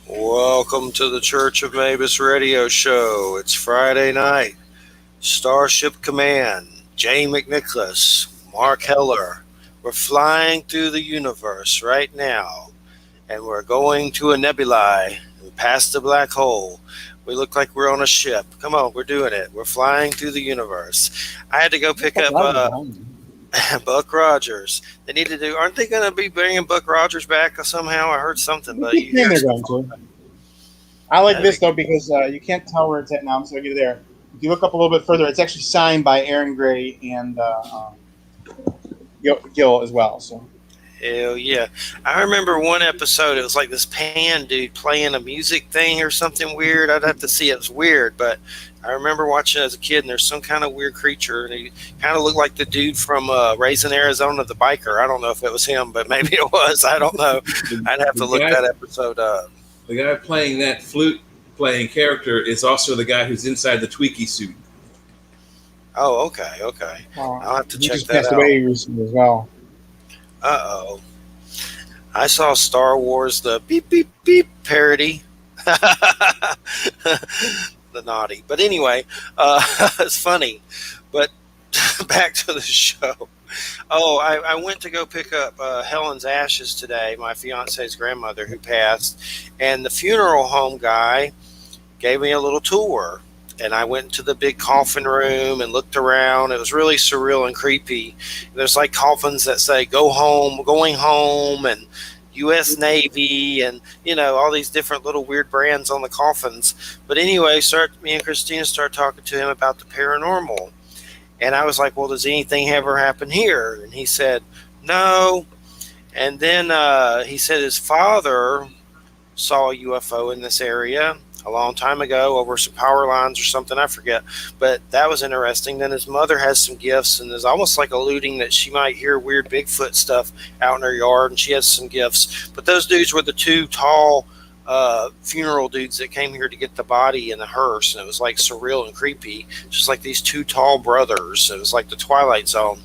Welcome to the Church of Mabus radio show. It's Friday night. Starship Command, Jay McNicholas, Mark Heller. We're flying through the universe right now, and we're going to a nebulae and past the black hole. We look like we're on a ship. Come on, we're doing it. We're flying through the universe. I had to go pick up Buck Rogers. They need to do. Aren't they going to be bringing Buck Rogers back somehow? I heard something, but they're going to. I like this though because you can't tell where it's at now. I'm just going to get there. If you look up a little bit further, it's actually signed by Aaron Gray and Gil as well. So. Hell yeah. I remember one episode, it was like this pan dude playing a music thing or something weird. I'd have to see it. It was weird, but I remember watching it as a kid, and there's some kind of weird creature, and he kind of looked like the dude from Raising Arizona, the biker. I don't know if it was him, but maybe it was. I don't know. I'd have to look that episode up. The guy playing that flute-playing character is also the guy who's inside the Tweaky suit. Oh, okay. I'll have to check that out. He just passed away recently as well. Uh-oh. I saw Star Wars, the beep, beep, beep parody. The naughty. But anyway, it's funny. But back to the show. Oh, I went to go pick up Helen's ashes today, my fiance's grandmother who passed. And the funeral home guy gave me a little tour. And I went to the big coffin room and looked around. It was really surreal and creepy. There's like coffins that say "Go home," "Going home," and U.S. Navy, and all these different little weird brands on the coffins. But anyway, me and Christina started talking to him about the paranormal, and I was like, "Well, does anything ever happen here?" And he said, "No." And then he said his father saw a UFO in this area a long time ago over some power lines or something, I forget, but that was interesting. Then his mother has some gifts and is almost like alluding that she might hear weird Bigfoot stuff out in her yard, and she has some gifts. But those dudes were the two tall funeral dudes that came here to get the body in the hearse, and it was like surreal and creepy, just like these two tall brothers. It was like the Twilight Zone.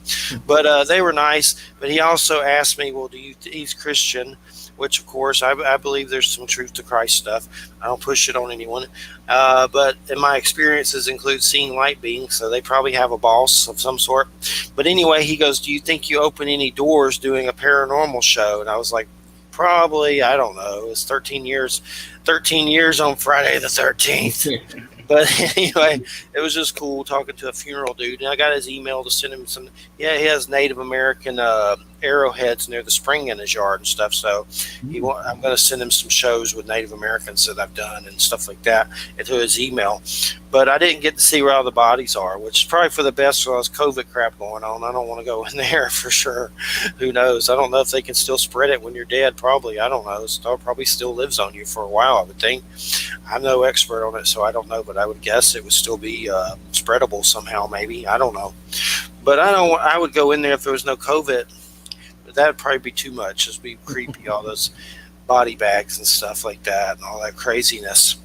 But they were nice. But he also asked me, well, he's Christian, which, of course, I believe there's some truth to Christ stuff. I don't push it on anyone. But in my experiences include seeing light beings, so they probably have a boss of some sort. But anyway, he goes, do you think you open any doors doing a paranormal show? And I was like, probably, I don't know. It's 13 years on Friday the 13th. But anyway, it was just cool talking to a funeral dude. And I got his email to send him some. Yeah, he has Native American arrowheads near the spring in his yard and stuff. So I'm going to send him some shows with Native Americans that I've done and stuff like that into his email. But I didn't get to see where all the bodies are, which is probably for the best. With all this COVID crap going on, I don't want to go in there for sure. Who knows? I don't know if they can still spread it when you're dead. Probably. I don't know. It probably still lives on you for a while, I would think. I'm no expert on it, so I don't know, but I would guess it would still be spreadable somehow, maybe. I don't know. But I would go in there if there was no COVID. But that would probably be too much. It'd be creepy, all those body bags and stuff like that and all that craziness.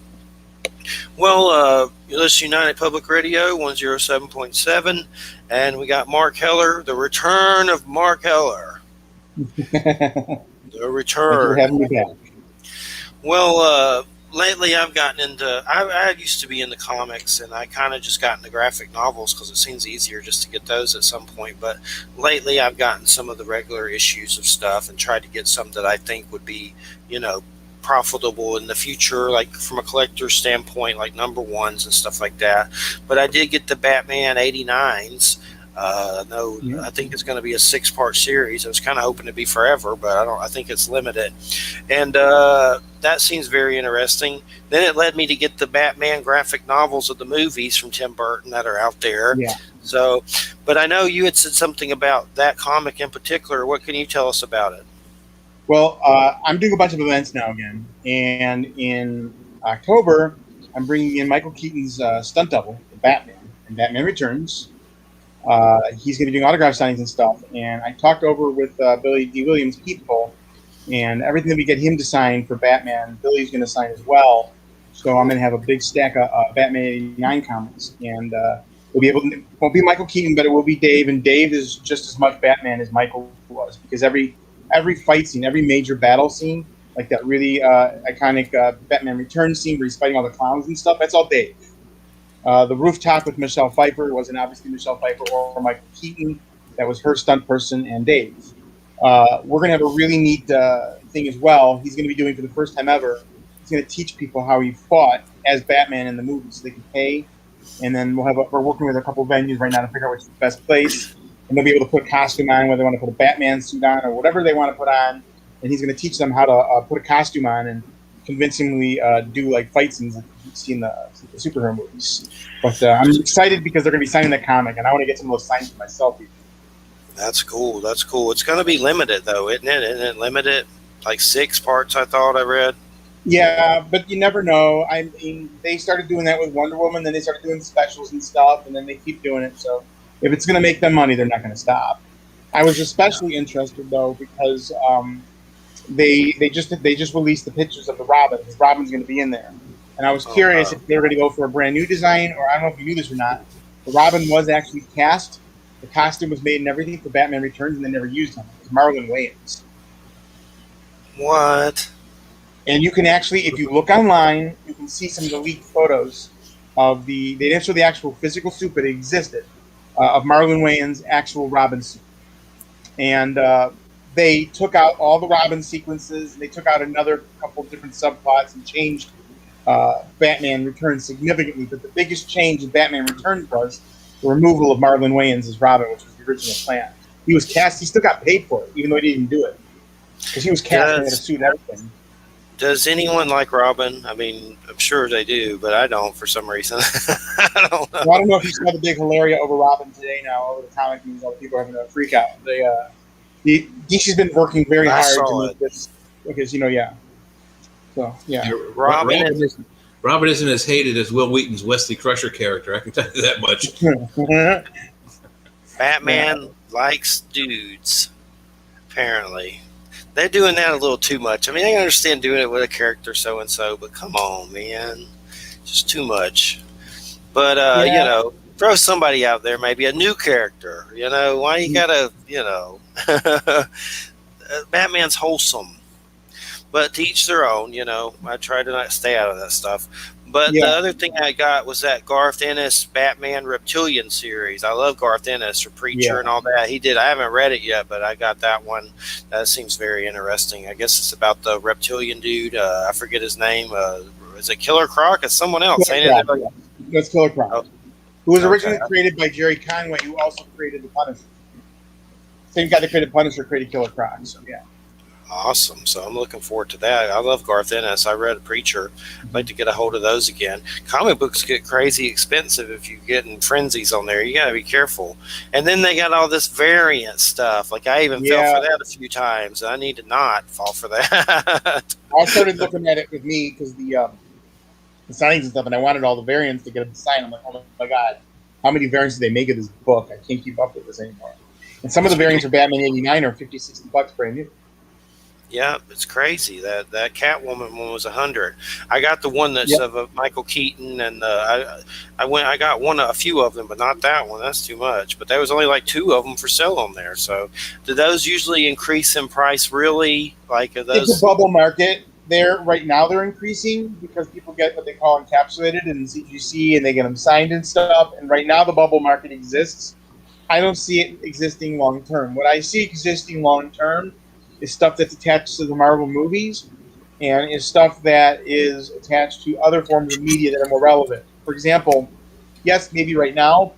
Well, you listen to United Public Radio, 107.7, and we got Mark Heller, the return of Mark Heller. The return. Thank you for having me back. Well, lately I've gotten into, I used to be into comics, and I kind of just got into graphic novels because it seems easier just to get those at some point. But lately I've gotten some of the regular issues of stuff and tried to get some that I think would be, profitable in the future, like from a collector's standpoint, like number ones and stuff like that. But I did get the Batman 89s. I think it's going to be a 6-part series. I was kind of hoping to be forever, but I think it's limited. And that seems very interesting. Then it led me to get the Batman graphic novels of the movies from Tim Burton that are out there. Yeah. So, but I know you had said something about that comic in particular. What can you tell us about it? Well, I'm doing a bunch of events now again. And in October, I'm bringing in Michael Keaton's stunt double, Batman, and Batman Returns. He's going to be doing autograph signings and stuff. And I talked over with Billy D. Williams, Pinball, and everything that we get him to sign for Batman, Billy's going to sign as well. So I'm going to have a big stack of Batman 89 comics. And won't be Michael Keaton, but it will be Dave. And Dave is just as much Batman as Michael was, because every fight scene, every major battle scene, like that really iconic Batman Returns scene where he's fighting all the clowns and stuff. That's all Dave. The rooftop with Michelle Pfeiffer wasn't obviously Michelle Pfeiffer or Michael Keaton. That was her stunt person and Dave. We're going to have a really neat thing as well. He's going to be doing for the first time ever. He's going to teach people how he fought as Batman in the movie, so they can pay. And then we're working with a couple of venues right now to figure out which is the best place. And they'll be able to put a costume on, whether they want to put a Batman suit on or whatever they want to put on. And he's going to teach them how to put a costume on and convincingly do like fight scenes like you see in the superhero movies. But I'm excited because they're going to be signing the comic, and I want to get some of those signed for myself. That's cool. That's cool. It's going to be limited, though, isn't it? Isn't it limited? Like 6 parts, I thought I read. Yeah, but you never know. I mean, they started doing that with Wonder Woman, then they started doing specials and stuff, and then they keep doing it. So if it's going to make them money, they're not going to stop. I was especially interested, though, because they just released the pictures of the Robin, because Robin's going to be in there. And I was curious if they were going to go for a brand new design, or I don't know if you knew this or not. The Robin was actually cast. The costume was made and everything for Batman Returns, and they never used him. It was Marlon Wayans. What? And you can actually, if you look online, you can see some of the leaked photos of they didn't show the actual physical suit, but it existed, of Marlon Wayans' actual Robin suit. And they took out all the Robin sequences, and they took out another couple of different subplots and changed Batman Returns significantly. But the biggest change in Batman Returns was the removal of Marlon Wayans as Robin, which was the original plan. He was cast, he still got paid for it, even though he didn't do it. Because he was cast and had a suit and everything. Does anyone like Robin? I mean, I'm sure they do, but I don't for some reason. I don't know. Well, I don't know if you saw the big hilaria over Robin today now, over the comic news. All the people are having a freak out. DC's been working very hard to make this, because, yeah. So, yeah. Robin isn't as hated as Will Wheaton's Wesley Crusher character. I can tell you that much. Batman likes dudes, apparently. They're doing that a little too much. I mean, I understand doing it with a character so-and-so, but come on, man. Just too much. But, throw somebody out there, maybe a new character. Why you gotta, Batman's wholesome. But to each their own, I try to not stay out of that stuff. But the other thing I got was that Garth Ennis Batman Reptilian series. I love Garth Ennis, or Preacher and all that. He did. I haven't read it yet, but I got that one. That seems very interesting. I guess it's about the reptilian dude. I forget his name. Is it Killer Croc? It's someone else, ain't it? That's Killer Croc. Who was originally created by Jerry Conway, who also created the Punisher. Same guy that created Punisher created Killer Croc. So, yeah. Awesome. So I'm looking forward to that. I love Garth Ennis. I read Preacher. I'd like to get a hold of those again. Comic books get crazy expensive if you get in frenzies on there. You got to be careful. And then they got all this variant stuff. Like I even fell for that a few times. I need to not fall for that. I started looking at it with me because the signings and stuff, and I wanted all the variants to get them signed. I'm like, oh my God, how many variants do they make of this book? I can't keep up with this anymore. And some of the variants for Batman 89 are $50-$60 brand new. Yeah, it's crazy. That Catwoman one was $100. I got the one that's of Michael Keaton, and I got a few of them, but not that one. That's too much. But there was only like 2 of them for sale on there. So, do those usually increase in price? Really? Like are those? It's a bubble market. Right now they're increasing because people get what they call encapsulated in CGC, and they get them signed and stuff. And right now the bubble market exists. I don't see it existing long term. What I see existing long term is stuff that's attached to the Marvel movies, and is stuff that is attached to other forms of media that are more relevant. For example, yes, maybe right now,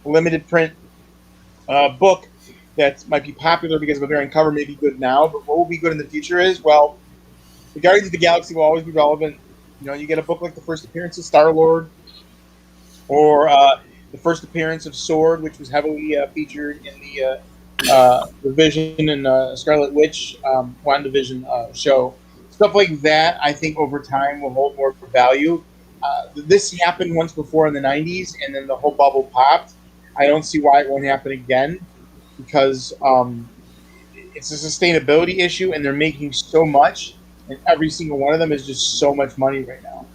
a limited print book that might be popular because of a variant cover may be good now, but what will be good in the future is, well, the Guardians of the Galaxy will always be relevant. You get a book like the first appearance of Star-Lord, or the first appearance of Sword, which was heavily featured in the Vision and Scarlet Witch WandaVision show. Stuff like that, I think, over time will hold more value. This happened once before in the 90s, and then the whole bubble popped. I don't see why it won't happen again, because it's a sustainability issue, and they're making so much, and every single one of them is just so much money right now.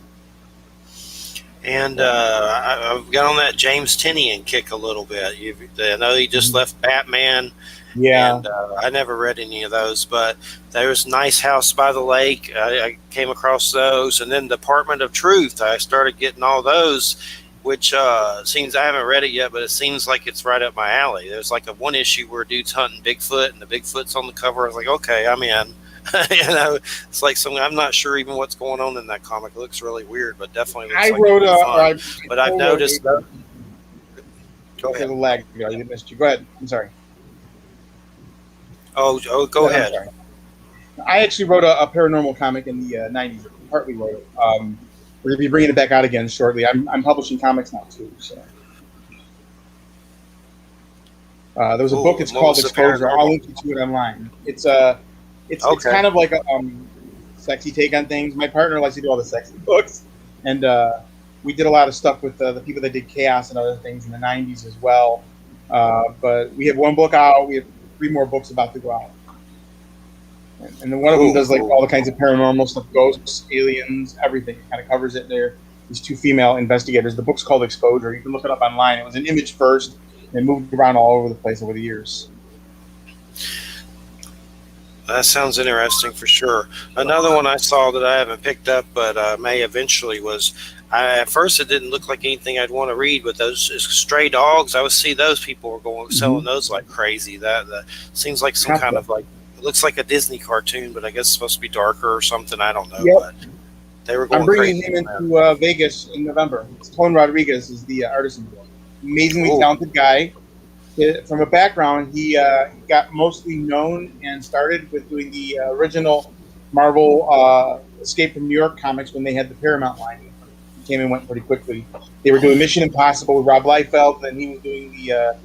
And I've got on that James Tynion kick a little bit. I know he just left Batman, Yeah. and I never read any of those. But there was Nice House by the Lake. I came across those, and then Department of Truth. I started getting all those, which seems, I haven't read it yet, but it seems like it's right up my alley. There's like a one issue where a dude's hunting Bigfoot, and the Bigfoot's on the cover. I was like, okay, I'm in. You know, it's like something, I'm not sure even what's going on in that comic. It looks really weird, but definitely looks I like wrote it'll be fun. a. But I've noticed. Go There's ahead. a lag. I missed you. Go ahead. I'm sorry. Oh, go I'm ahead. sorry. I actually wrote a paranormal comic in the 90s. Partly wrote it. We're going to be bringing it back out again shortly. I'm publishing comics now too. So there was a book. It's called Exposure. I'll link you to it online. It's kind of like a sexy take on things. My partner likes to do all the sexy books, and we did a lot of stuff with the people that did Chaos and other things in the 90s as well. But we have one book out. We have 3 more books about to go out. And then one of them does like all the kinds of paranormal stuff, ghosts, aliens, everything. It kind of covers it there. These 2 female investigators. The book's called Exposure. You can look it up online. It was an Image first, and moved around all over the place over the years. That sounds interesting for sure. Another one I saw that I haven't picked up, but may eventually, was, at first it didn't look like anything I'd want to read, but those Stray Dogs, I would see those people were going selling those like crazy. That seems like some kind of like, it looks like a Disney cartoon, but I guess it's supposed to be darker or something. I don't know. Yep. But they were going I'm bringing crazy. him into Vegas in November. It's Tone Rodriguez is the artist. Amazingly talented guy. From a background, he got mostly known and started with doing the original Marvel Escape from New York comics when they had the Paramount line. He came and went pretty quickly. They were doing Mission Impossible with Rob Liefeld, and he was doing the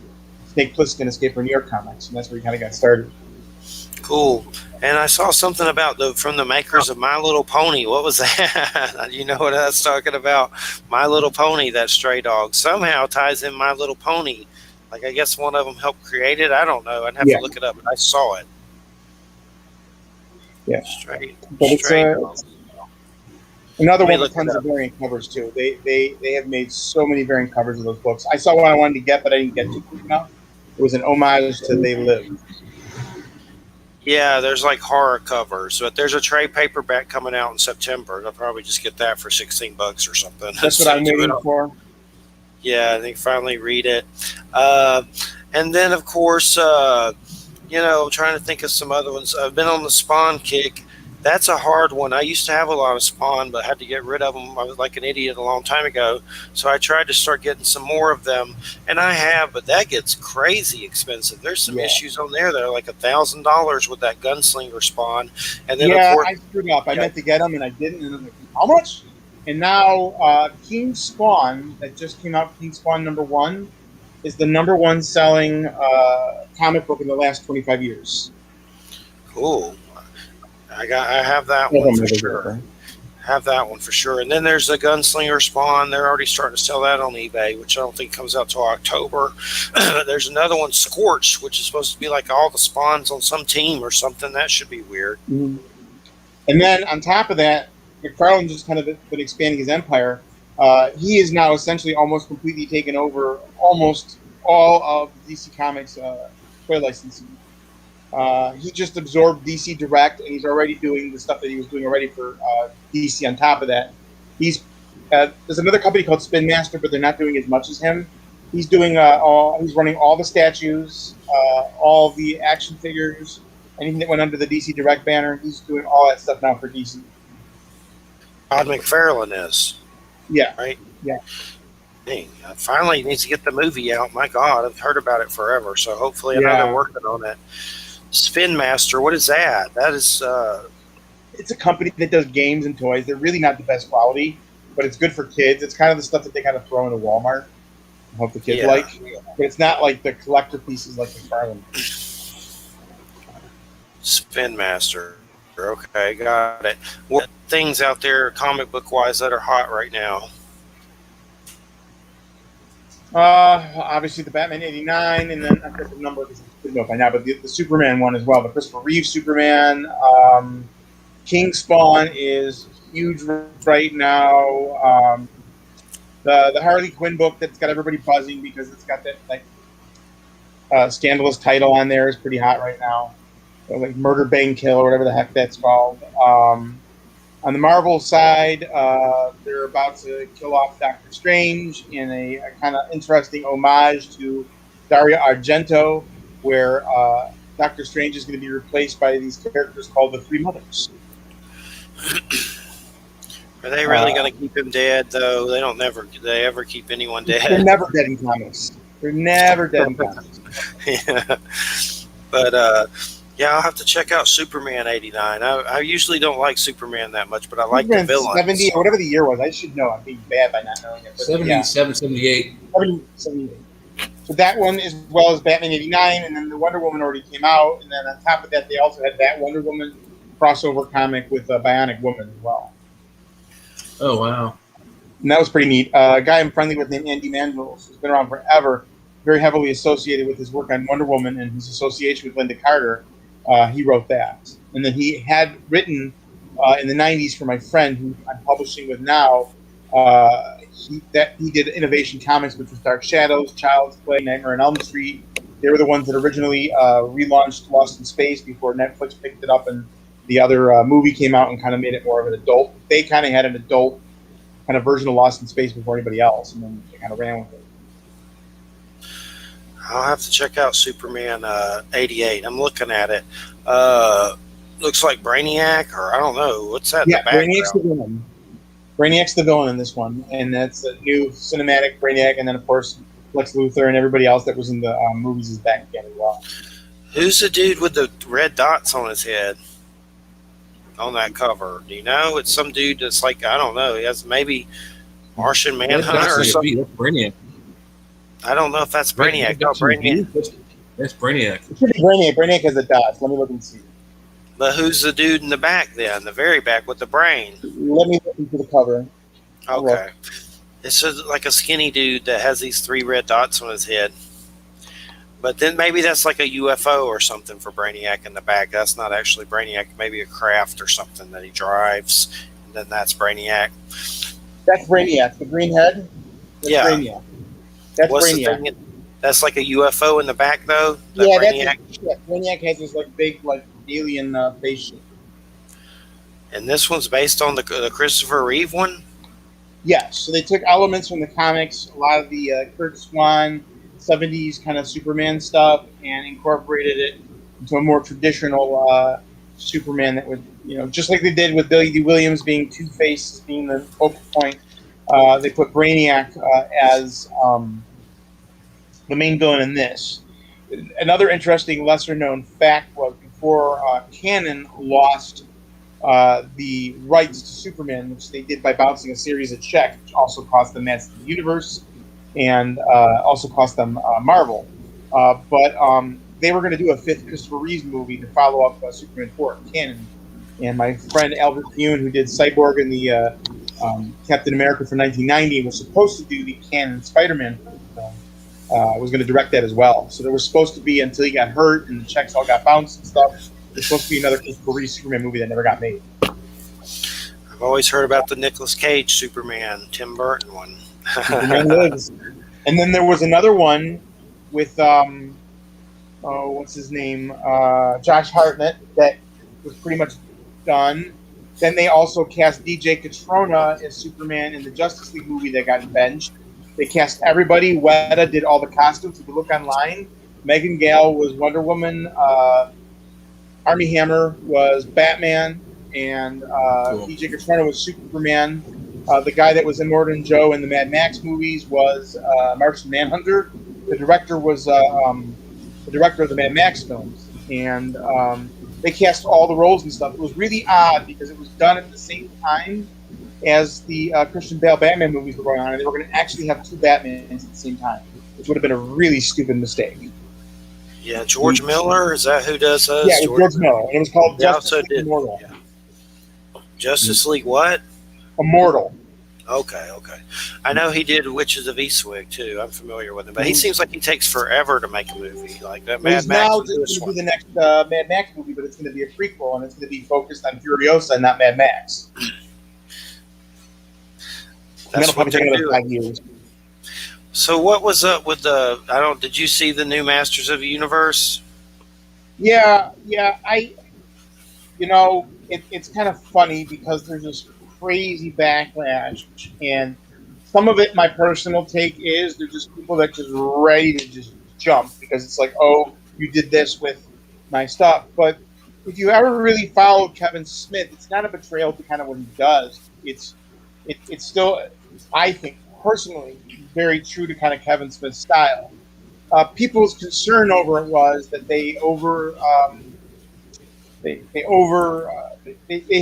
Snake Plissken Escape from New York comics, and that's where he kind of got started. Cool. And I saw something about from the makers of My Little Pony. What was that? You know what I was talking about? My Little Pony, that Stray Dog. Somehow ties in My Little Pony. Like, I guess one of them helped create it. I don't know. I'd have to look it up, but I saw it. Yeah. Stray Dog. Another one with tons of variant covers, too. They have made so many variant covers of those books. I saw one I wanted to get, but I didn't get to quick enough. It was an homage to They Live. Yeah, there's like horror covers, but there's a trade paperback coming out in September. I'll probably just get that for $16 or something. That's what I'm waiting for. Yeah, I think finally read it. And then, of course, I'm trying to think of some other ones. I've been on the Spawn kick. That's a hard one. I used to have a lot of Spawn, but had to get rid of them. I was like an idiot a long time ago. So I tried to start getting some more of them. And I have, but that gets crazy expensive. There's some issues on there that are like $1,000 with that Gunslinger Spawn. And then, of course, I screwed up. I meant to get them, and I didn't. And I'm like, how much? And now King Spawn, that just came out, King Spawn #1, is the #1 selling comic book in the last 25 years. Cool. I have that one for sure. Have that one for sure. And then there's the Gunslinger Spawn. They're already starting to sell that on eBay, which I don't think comes out till October. There's another one, Scorch, which is supposed to be like all the Spawns on some team or something. That should be weird. Mm-hmm. And then on top of that, McFarlane just kind of been expanding his empire. He is now essentially almost completely taken over almost all of DC Comics toy licensing. He just absorbed DC Direct, and he's already doing the stuff that he was doing already for DC on top of that. There's another company called Spin Master, but they're not doing as much as him. He's doing he's running all the statues, all the action figures, anything that went under the DC Direct banner. He's doing all that stuff now for DC. Todd McFarlane is. Yeah. Right? Yeah. Dang, finally he needs to get the movie out. My God, I've heard about it forever. So hopefully I know they're working on it. Spin Master, what is that? That is... It's a company that does games and toys. They're really not the best quality, but it's good for kids. It's kind of the stuff that they kind of throw into Walmart. I hope the kids like. But it's not like the collector pieces like McFarlane. Spin Master. Okay, got it. What things out there comic book wise that are hot right now? Obviously the Batman '89, and then I forget the number because I didn't know by now, but the Superman one as well. The Christopher Reeve Superman. King Spawn is huge right now. The Harley Quinn book that's got everybody buzzing because it's got that like scandalous title on there is pretty hot right now. Like Murder, Bang, Kill, or whatever the heck that's called. On the Marvel side, they're about to kill off Doctor Strange in a kind of interesting homage to Dario Argento, where Doctor Strange is going to be replaced by these characters called the Three Mothers. Are they really going to keep him dead, though? They ever keep anyone dead? They're never dead in comics. They're never dead in comics. Yeah. But, yeah, I'll have to check out Superman 89. I usually don't like Superman that much, but I like the villain. 70, or whatever the year was. I should know. I'm being bad by not knowing it. But 77, 78. 78. So that one, as well as Batman 89, and then the Wonder Woman already came out. And then on top of that, they also had that Wonder Woman crossover comic with Bionic Woman as well. Oh, wow. And that was pretty neat. A guy I'm friendly with named Andy Manville, who's been around forever, very heavily associated with his work on Wonder Woman and his association with Linda Carter. He wrote that. And then he had written in the 90s for my friend who I'm publishing with now. He did Innovation Comics, which was Dark Shadows, Child's Play, Nightmare on Elm Street. They were the ones that originally relaunched Lost in Space before Netflix picked it up and the other movie came out and kind of made it more of an adult. They kind of had an adult kind of version of Lost in Space before anybody else, and then they kind of ran with it. I'll have to check out Superman 88. I'm looking at it. Looks like Brainiac, or I don't know. What's that in the background? Brainiac's the villain. Brainiac's the villain in this one, and that's the new cinematic Brainiac, and then, of course, Lex Luthor and everybody else that was in the movies is back again as well. Who's the dude with the red dots on his head on that cover? Do you know? It's some dude that's like, I don't know. He has maybe Martian Manhunter or something. That's Brainiac. I don't know if that's Brainiac. No, Brainiac. That's Brainiac. It should be Brainiac. Brainiac has the dots. Let me look and see. But who's the dude in the back then? The very back with the brain? Let me look into the cover. Okay. It's like a skinny dude that has these 3 red dots on his head. But then maybe that's like a UFO or something for Brainiac in the back. That's not actually Brainiac. Maybe a craft or something that he drives. And then that's Brainiac. That's Brainiac. The green head? That's Brainiac. That's What's Brainiac. the thing? That's like a UFO in the back, though? Brainiac? Brainiac has this like big like alien face shape. And this one's based on the Christopher Reeve one? Yes. So they took elements from the comics, a lot of the Kurt Swan 70s kind of Superman stuff, and incorporated it into a more traditional Superman that would, just like they did with Billy D. Williams being Two-Face, being the focal point. They put Brainiac as the main villain in this. Another interesting, lesser-known fact was before Canon lost the rights to Superman, which they did by bouncing a series of checks, which also cost them Masters of the Universe and also cost them Marvel. But they were going to do a 5th Christopher Reeve movie to follow up Superman 4 Canon. And my friend Albert Pune, who did Cyborg and the Captain America for 1990, was supposed to do the Canon Spider-Man film. Was going to direct that as well. So there was supposed to be, until he got hurt and the checks all got bounced and stuff, there's supposed to be another Christopher Reeve Superman movie that never got made. I've always heard about the Nicolas Cage Superman, Tim Burton one. Superman lives. And then there was another one with, what's his name? Josh Hartnett, that was pretty much done. Then they also cast DJ Catrona as Superman in the Justice League movie that got benched. They cast everybody. Weta did all the costumes. If you look online, Megan Gale was Wonder Woman. Armie Hammer was Batman. And DJ Catrona was Superman. The guy that was in Immortan Joe in the Mad Max movies was Martian Manhunter. The director was the director of the Mad Max films. And they cast all the roles and stuff. It was really odd because it was done at the same time as the Christian Bale Batman movies were going on, and they were going to actually have 2 Batmans at the same time, which would have been a really stupid mistake. Yeah, George Miller, is that who does those? Yeah, it was George Miller, and it was called Justice League Immortal. Yeah. Justice League what? Immortal. Okay. I know he did Witches of Eastwick, too. I'm familiar with him. But he seems like he takes forever to make a movie. Like that Mad Max. Now going to do the next Mad Max movie, but it's going to be a prequel, and it's going to be focused on Furiosa and not Mad Max. That's what they're doing. 5 years. So what was up with the? I don't. Did you see the new Masters of the Universe? Yeah. It's kind of funny because there's this crazy backlash, and some of it, my personal take is there's just people that just ready to just jump because it's like, oh, you did this with my stuff. But if you ever really followed Kevin Smith, it's not a betrayal to kind of what he does. It's still, I think personally, very true to kind of Kevin Smith's style. People's concern over it was that they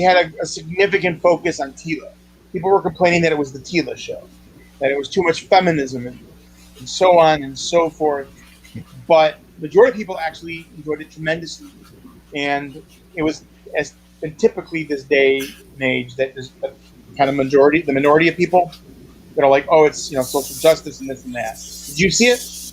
had a significant focus on Tila. People were complaining that it was the Tila show, that it was too much feminism and so on and so forth. But the majority of people actually enjoyed it tremendously, and it was as and typically this day and age that there's a kind of the minority of people that are like, oh, it's social justice and this and that. Did you see it?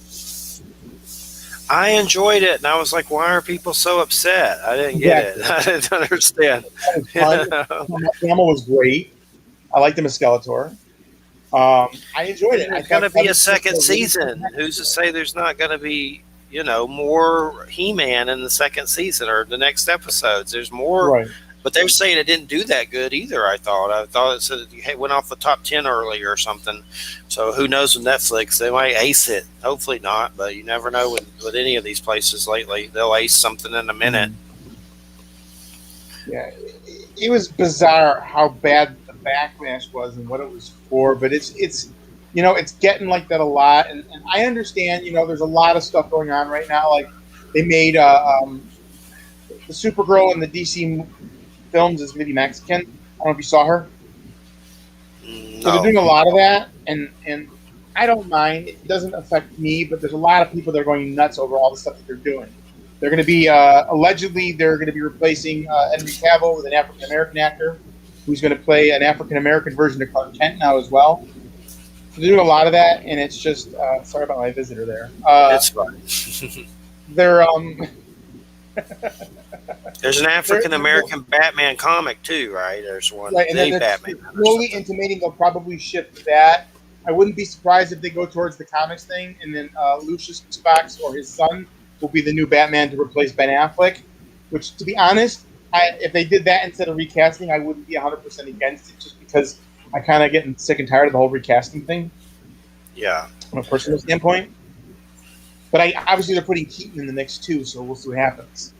I enjoyed it, and I was like, "Why are people so upset?" I didn't get it. I didn't understand. That was fun. Hamill was great. I liked him as Skeletor. I enjoyed it. There's going to be a second season. Who's to say there's not going to be, more He-Man in the second season or the next episodes? There's more, right. But they're saying it didn't do that good either. I thought it said it went off the top 10 early or something. So who knows with Netflix? They might ace it. Hopefully not, but you never know with any of these places lately. They'll ace something in a minute. Yeah, it was bizarre how bad the backlash was and what it was for. But it's getting like that a lot, and I understand. There's a lot of stuff going on right now. Like they made the Supergirl in the DC films is maybe Mexican. I don't know if you saw her. No. So they're doing a lot of that, and I don't mind. It doesn't affect me, but there's a lot of people that are going nuts over all the stuff that they're doing. They're going to be allegedly they're going to be replacing Henry Cavill with an African American actor who's going to play an African American version of Clark Kent now as well. So they're doing a lot of that, and it's just sorry about my visitor there. It's fine. They're There's an African American Batman comic too, right? There's one. Right, and then Batman. Slowly intimating they'll probably shift that. I wouldn't be surprised if they go towards the comics thing, and then Lucius Fox or his son will be the new Batman to replace Ben Affleck. Which, to be honest, if they did that instead of recasting, I wouldn't be 100% against it, just because I kind of getting sick and tired of the whole recasting thing. Yeah, from a personal standpoint. But obviously they're putting Keaton in the mix too, so we'll see what happens.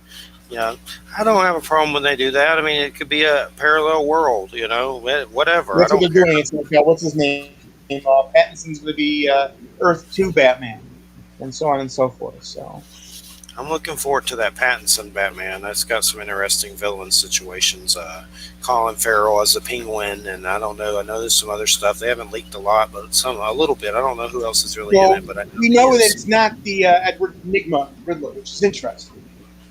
Yeah, I don't have a problem when they do that. I mean, it could be a parallel world, whatever. That's what they're doing. It's like, what's his name? Pattinson's going to be Earth 2 Batman, and so on and so forth. So I'm looking forward to that Pattinson Batman. That's got some interesting villain situations. Colin Farrell as a Penguin, and I don't know. I know there's some other stuff. They haven't leaked a lot, but a little bit. I don't know who else is really in it. But we know that it's not the Edward Nygma Riddler, which is interesting.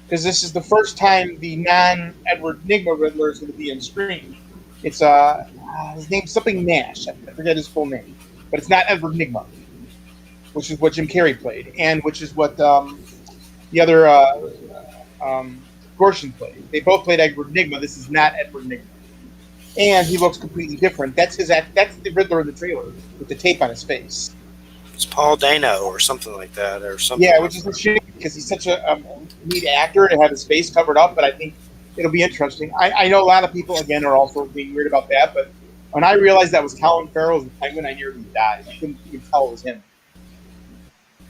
Because this is the first time the non-Edward Nygma Riddler is going to be on screen. It's his name's something Nash. I forget his full name, but it's not Edward Nygma, which is what Jim Carrey played, and which is what the other Gorshin played. They both played Edward Nygma. This is not Edward Nygma, and he looks completely different. That's that's the Riddler in the trailer with the tape on his face. It's Paul Dano or something like that, or something. Yeah, which is a shame because he's such a neat actor to have his face covered up. But I think it'll be interesting. I know a lot of people again are also being weird about that. But when I realized that was Colin Farrell as the Penguin, I nearly died. I couldn't even tell it was him.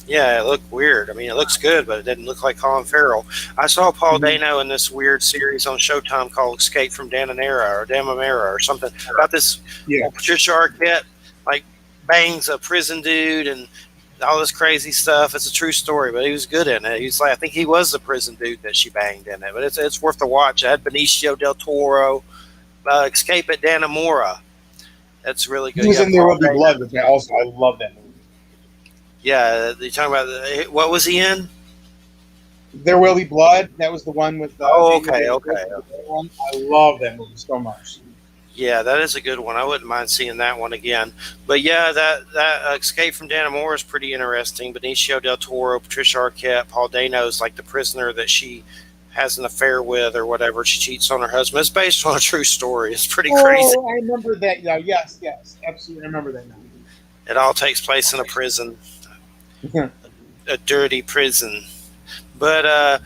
Yeah, it looked weird. I mean, it looks good, but it didn't look like Colin Farrell. I saw Paul Dano in this weird series on Showtime called Escape from Dannemora or something about this. Yeah. Patricia Arquette bangs a prison dude and all this crazy stuff. It's a true story, but he was good in it. He's I think he was the prison dude that she banged in it. But it's worth a watch. I had Benicio del Toro, Escape at Dannemora. That's really good. He was in There Will Be Blood, which I love that movie. Yeah, you're talking about what was he in? There Will Be Blood. That was the one with. Okay. I love that movie so much. Yeah, that is a good one. I wouldn't mind seeing that one again. But yeah, that Escape from Dannemora is pretty interesting. Benicio del Toro, Patricia Arquette, Paul Dano is like the prisoner that she has an affair with or whatever. She cheats on her husband. It's based on a true story. It's pretty crazy. Oh, I remember that. Yeah, yes, absolutely. I remember that now. It all takes place in a prison, a dirty prison. But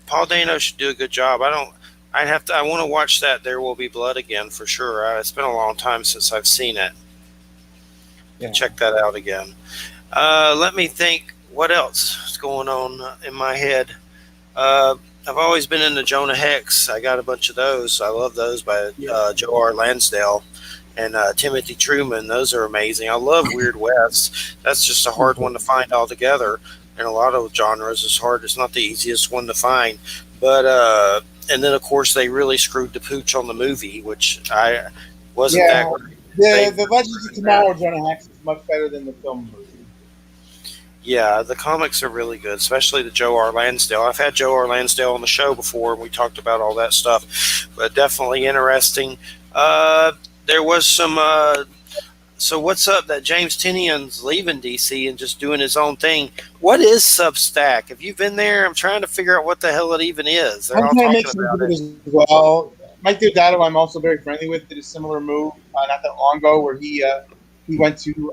Paul Dano should do a good job. I don't. I'd have to. I want to watch that. There Will Be Blood again for sure. It's been a long time since I've seen it. Yeah. Check that out again. Let me think. What else is going on in my head? I've always been into Jonah Hex. I got a bunch of those. I love those by Joe R. Lansdale and Timothy Truman. Those are amazing. I love Weird West. That's just a hard one to find altogether. In a lot of genres, it's hard. It's not the easiest one to find. But and then of course they really screwed the pooch on the movie, which I wasn't that great. The Legends of Tomorrow, Jonah Hex, is much better than the film version. Yeah, the comics are really good, especially the Joe R. Lansdale. I've had Joe R. Lansdale on the show before, and we talked about all that stuff. But definitely interesting. There was some. So what's up? That James Tinian's leaving DC and just doing his own thing. What is Substack? Have you been there? I'm trying to figure out what the hell it even is. They're all talking about it. As well. Mike Deodato, I'm also very friendly with, did a similar move not that long ago where he went to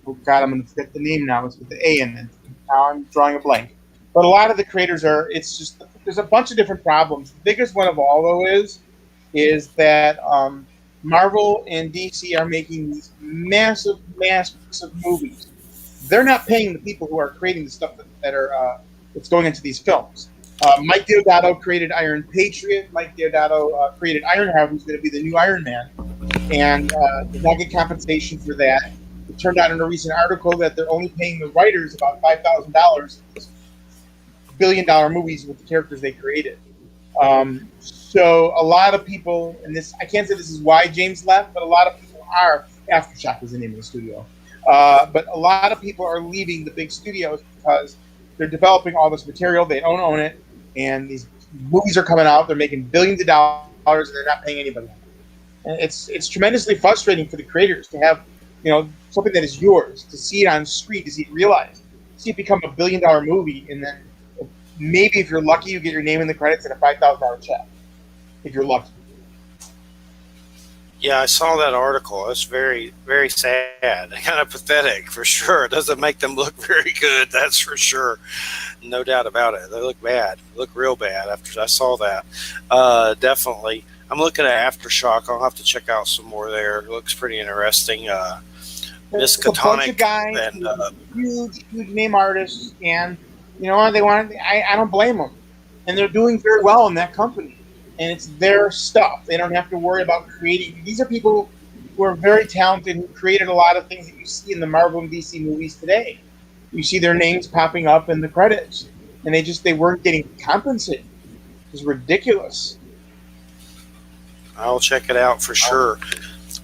oh God, I'm going to forget the name now. It's with the A in it. Now I'm drawing a blank. But a lot of the creators it's just there's a bunch of different problems. The biggest one of all though is that Marvel and DC are making these massive movies. They're not paying the people who are creating the stuff that's going into these films. Mike Deodato created Iron Patriot. Mike Deodato created Ironheart, who's going to be the new Iron Man, and did not get compensation for that. It turned out in a recent article that they're only paying the writers about $5,000 billion-dollar movies with the characters they created. So a lot of people, and this I can't say this is why James left, but a lot of people are. Aftershock was the name of the studio, but a lot of people are leaving the big studios because they're developing all this material. They don't own it, and these movies are coming out. They're making billions of dollars, and they're not paying anybody. And it's tremendously frustrating for the creators to have something that is yours, to see it on screen, to see it realized, see it become a $1 billion movie, and then maybe if you're lucky, you get your name in the credits and a $5,000 check. If you're lucky. Yeah, I saw that article. It's very, very sad. Kind of pathetic, for sure. It doesn't make them look very good, that's for sure. No doubt about it. They look bad. They look real bad after I saw that. Definitely. I'm looking at Aftershock. I'll have to check out some more there. It looks pretty interesting. Miss Katonic. A bunch of guys, and, huge name artists, and they want. I don't blame them, and they're doing very well in that company, and it's their stuff. They don't have to worry about creating. These are people who are very talented, who created a lot of things that you see in the Marvel and DC movies today. You see their names popping up in the credits, and they weren't getting compensated. It was ridiculous. I'll check it out for sure.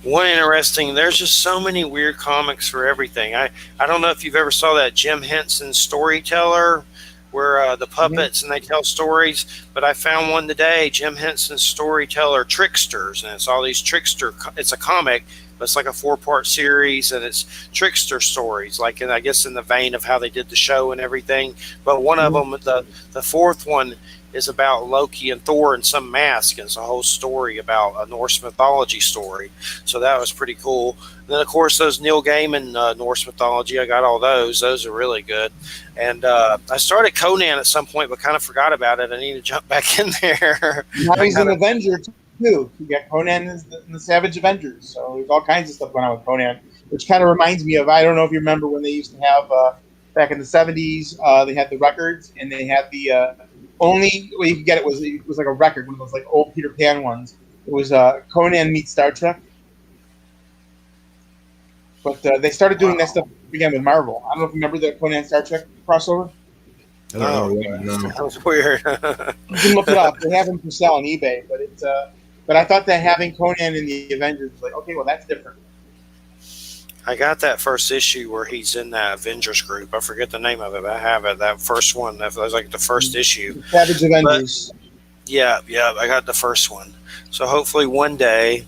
One interesting, there's just so many weird comics for everything. I don't know if you've ever saw that Jim Henson Storyteller, where the puppets and they tell stories, but I found one today, Jim Henson's Storyteller Tricksters, and it's all these it's a comic, but it's like a 4-part series, and it's trickster stories, like I guess in the vein of how they did the show and everything. But one of them, the fourth one, is about Loki and Thor in some mask, and it's a whole story about a Norse mythology story. So that was pretty cool. And then, of course, those Neil Gaiman Norse mythology, I got all those. Those are really good. And I started Conan at some point, but kind of forgot about it. I need to jump back in there. Now he's an Avenger, too. You got Conan in the Savage Avengers. So there's all kinds of stuff going on with Conan, which kind of reminds me of, I don't know if you remember when they used to have, back in the 70s, they had the records, and they had the... only way you could get it was like a record, one of those like old Peter Pan ones. It was Conan meets Star Trek. But they started doing that stuff again with Marvel. I don't know if you remember the Conan Star Trek crossover. I don't know. No. That was weird. You can look it up. They have them for sale on eBay, but I thought that having Conan in the Avengers was like, okay, well that's different. I got that first issue where he's in that Avengers group. I forget the name of it, but I have it. That first one. That was like the first issue. Savage Avengers. But, yeah, I got the first one. So hopefully one day,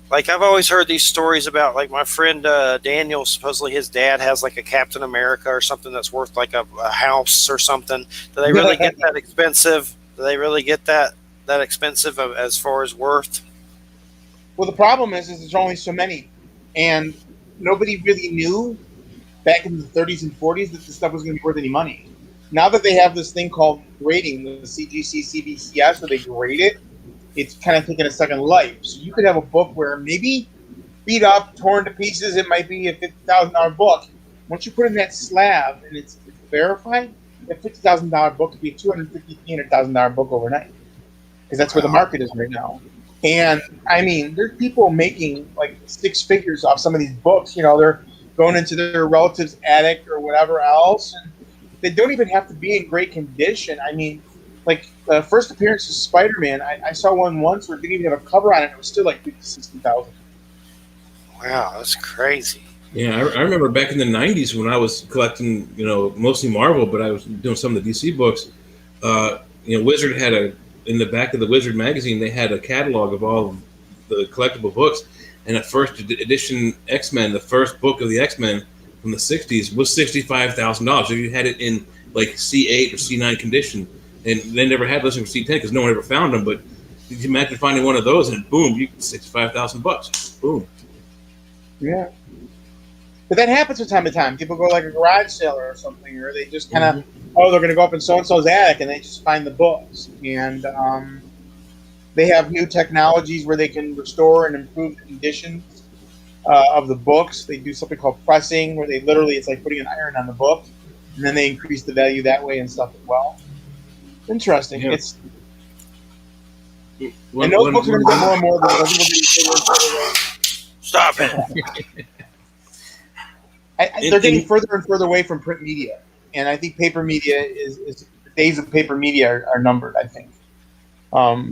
like I've always heard these stories about, like my friend Daniel, supposedly his dad has like a Captain America or something that's worth like a house or something. Do they really get that expensive? Do they really get that expensive as far as worth? Well, the problem is there's only so many, and nobody really knew back in the 30s and 40s that this stuff was going to be worth any money. Now that they have this thing called grading, the CGC, CBCS, where they grade it, it's kind of taking a second life. So you could have a book where maybe beat up, torn to pieces, it might be a $50,000 book. Once you put it in that slab and it's verified, that $50,000 book could be a $250,000, $300,000 book overnight, because that's where the market is right now. And I mean, there's people making like six figures off some of these books. You know, they're going into their relative's attic or whatever else, and they don't even have to be in great condition. I mean, like the first appearance of Spider-Man, I saw one once where it didn't even have a cover on it. It was still like $50,000-$60,000. Wow, that's crazy. Yeah, I remember back in the 90s when I was collecting, you know, mostly Marvel, but I was doing some of the DC books. You know, Wizard had in the back of the Wizard magazine, they had a catalog of all of the collectible books. And at first edition X-Men, the first book of the X-Men from the 60s was $65,000. So you had it in like C8 or C9 condition. And they never had listing for C10 because no one ever found them. But you imagine finding one of those and boom, you $65,000. Boom. Yeah. But that happens from time to time. People go like a garage sale or something, or they just kind of, they're going to go up in so-and-so's attic, and they just find the books. And they have new technologies where they can restore and improve the conditions of the books. They do something called pressing, where they literally, it's like putting an iron on the book, and then they increase the value that way and stuff as well. Interesting. Yeah. It's and those books are going to get more and more. Stop it. They're getting further and further away from print media, and I think paper media is the days of paper media are numbered. I think,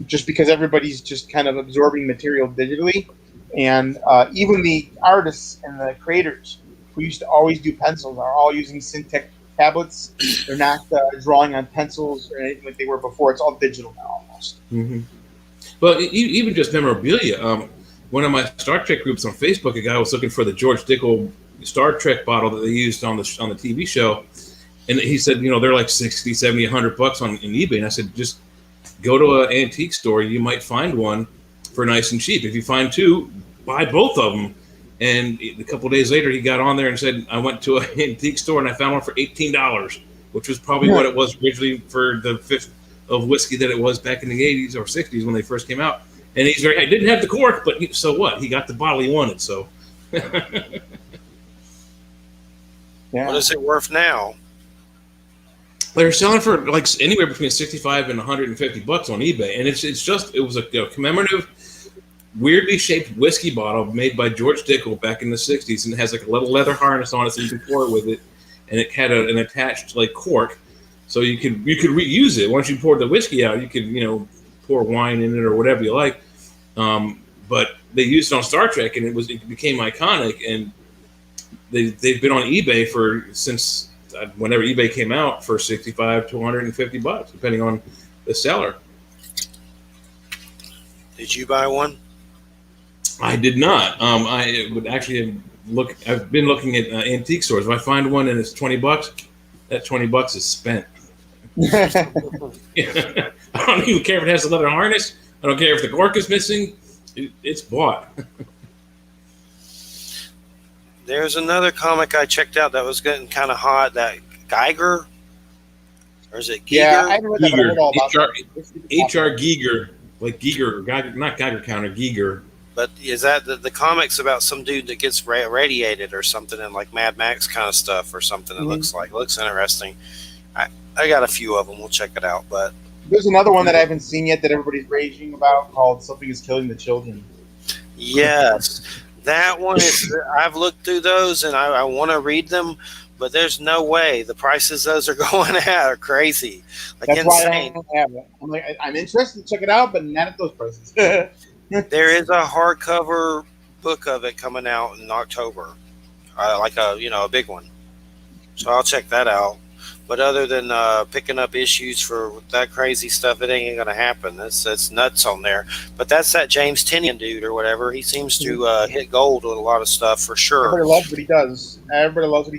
just because everybody's just kind of absorbing material digitally, and even the artists and the creators who used to always do pencils are all using Syntec tablets. They're not drawing on pencils or anything like they were before. It's all digital now, almost. Mm-hmm. Well, even just memorabilia. One of my Star Trek groups on Facebook, a guy was looking for the George Dickel Star Trek bottle that they used on the TV show, and he said, you know, they're like 60, 70, $100 on eBay. And I said, just go to an antique store, you might find one for nice and cheap. If you find two, buy both of them. And a couple of days later, he got on there and said, I went to an antique store and I found one for $18, which was probably what it was originally for the fifth of whiskey that it was back in the 80s or 60s when they first came out. And he's I didn't have the cork, but so what? He got the bottle he wanted, so. Yeah. What is it worth now? They're selling for like anywhere between $65 and $150 on eBay, and it was a commemorative, weirdly shaped whiskey bottle made by George Dickel back in the 60s, and it has like a little leather harness on it so you can pour it with it, and it had an attached like cork, so you could reuse it. Once you poured the whiskey out, you could pour wine in it or whatever you like. But they used it on Star Trek, and it became iconic, and they've been on eBay since whenever eBay came out for $65 to $150, depending on the seller. Did you buy one? I did not. I would actually look. I've been looking at antique stores. If I find one and it's $20, that $20 is spent. I don't even care if it has a leather harness. I don't care if the cork is missing. It's bought. There's another comic I checked out that was getting kind of hot. That Geiger, or is it Giger? Yeah, I haven't read that, but I heard all about H.R. Giger, like Giger, Geiger, not Geiger counter, Giger. But is that the comics about some dude that gets radiated or something, and like Mad Max kind of stuff or something? It looks interesting. I got a few of them. We'll check it out. But there's another one that I haven't seen yet that everybody's raging about called "Something Is Killing the Children." Yes, that one is. I've looked through those and I want to read them, but there's no way the prices those are going at are crazy, like That's insane. why I don't have it. I'm like, I'm interested to check it out, but not at those prices. There is a hardcover book of it coming out in October, like a big one. So I'll check that out. But other than picking up issues for that crazy stuff, it ain't gonna happen. That's nuts on there. But that's that James Tynion dude or whatever. He seems to hit gold with a lot of stuff for sure. Everybody loves what he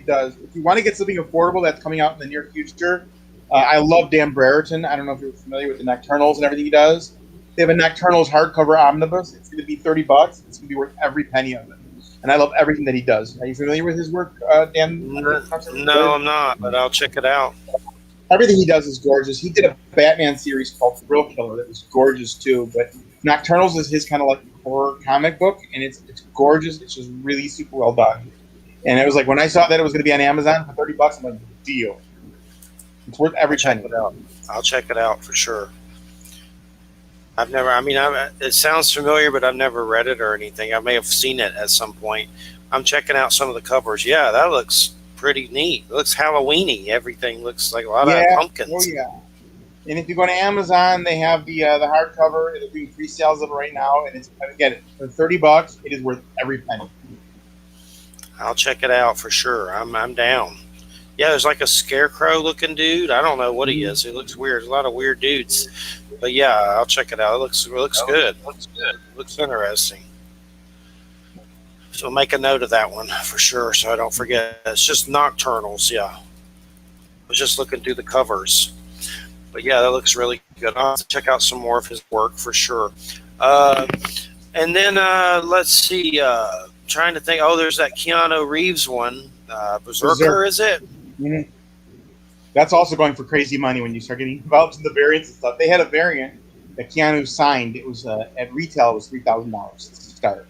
does. If you want to get something affordable that's coming out in the near future, I love Dan Brereton. I don't know if you're familiar with the Nocturnals and everything he does. They have a Nocturnals hardcover omnibus. It's going to be $30. It's going to be worth every penny of it. and I love everything that he does. Are you familiar with his work, Dan? No, I'm not, but I'll check it out. Everything he does is gorgeous. He did a Batman series called Thrill Killer that was gorgeous too. But Nocturnals is his kind of like horror comic book, and it's gorgeous. It's just really super well done. And it was like when I saw that it was going to be on Amazon for $30, I'm like, deal. It's worth every penny. I'll check it out for sure. I've never. I mean, it sounds familiar, but I've never read it or anything. I may have seen it at some point. I'm checking out some of the covers. Yeah, that looks pretty neat. It looks Halloweeny. Everything looks like a lot of pumpkins. Oh yeah. And if you go to Amazon, they have the hardcover. They're doing free sales of it right now, and it's again for $30. It is worth every penny. I'll check it out for sure. I'm down. Yeah, there's like a scarecrow looking dude. I don't know what he is. He looks weird. There's a lot of weird dudes. But yeah, I'll check it out. It looks good. Looks interesting. So make a note of that one for sure, so I don't forget. It's just Nocturnals. Yeah, I was just looking through the covers. But yeah, that looks really good. I'll have to check out some more of his work for sure. And then let's see. Trying to think. Oh, there's that Keanu Reeves one. Berserker, is it? Mm-hmm. That's also going for crazy money when you start getting involved in the variants and stuff. They had a variant that Keanu signed. It was at retail. It was $3,000 to start.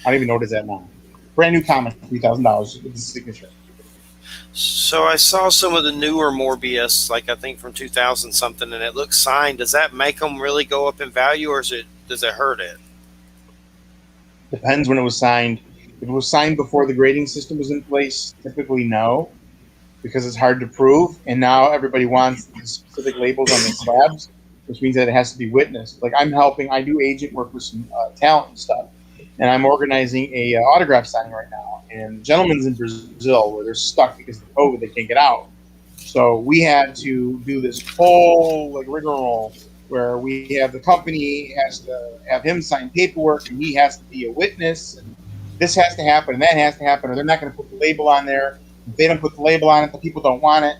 I don't even know what is that now. Brand new comic, $3,000 with the signature. So I saw some of the newer Morbius, like I think from 2000 something, and it looks signed. Does that make them really go up in value, or does it hurt it? Depends when it was signed. If it was signed before the grading system was in place, typically no, because it's hard to prove. And now everybody wants these specific labels on the slabs, which means that it has to be witnessed. Like I do agent work with some talent and stuff, and I'm organizing a autograph signing right now. And the gentleman's in Brazil where they're stuck because of COVID, they can't get out. So we had to do this whole rigmarole where we have the company has to have him sign paperwork, and he has to be a witness. And this has to happen, and that has to happen, or they're not going to put the label on there. If they don't put the label on it, the people don't want it.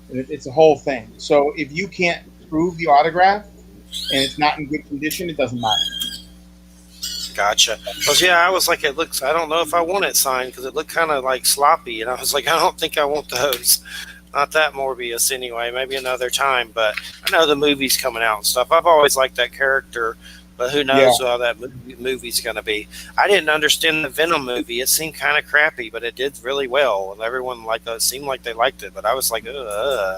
It's a whole thing. So if you can't prove the autograph and it's not in good condition, it doesn't matter. Gotcha. Because yeah, I was like, it looks. I don't know if I want it signed because it looked kind of like sloppy, and I was like, I don't think I want those. Not that Morbius anyway. Maybe another time. But I know the movie's coming out and stuff. I've always liked that character. But who knows how that movie's going to be. I didn't understand the Venom movie. It seemed kind of crappy, but it did really well. And everyone it seemed like they liked it. But I was like, I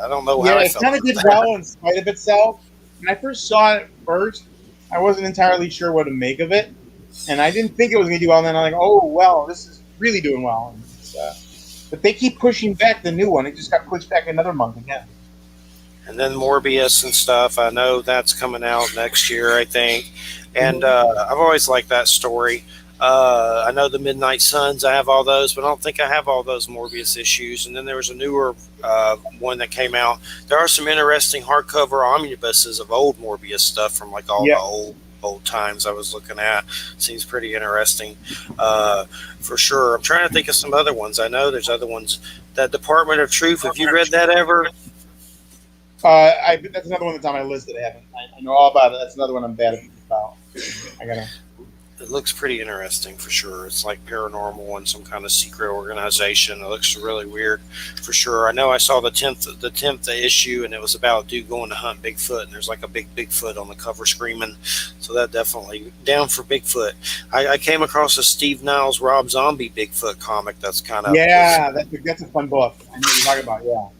don't know how I felt. Yeah, it kind of did well in spite of itself. When I first saw it first, I wasn't entirely sure what to make of it. And I didn't think it was going to do well. And then I'm like, oh, well, this is really doing well. But they keep pushing back the new one. It just got pushed back another month again. And then Morbius and stuff. I know that's coming out next year, I think. And I've always liked that story. I know the Midnight Suns. I have all those, but I don't think I have all those Morbius issues. And then there was a newer one that came out. There are some interesting hardcover omnibuses of old Morbius stuff from like all the old times I was looking at. Seems pretty interesting for sure. I'm trying to think of some other ones. I know there's other ones. That Department of Truth. Have you read that ever? That's another one that's on my list that I haven't. I know all about it. That's another one I'm bad about. It looks pretty interesting for sure. It's like paranormal and some kind of secret organization. It looks really weird for sure. I know I saw the 10th issue, and it was about a dude going to hunt Bigfoot, and there's like a big Bigfoot on the cover screaming. So that definitely down for Bigfoot. I came across a Steve Niles Rob Zombie Bigfoot comic that's kind of that's a fun book. I know what you're talking about.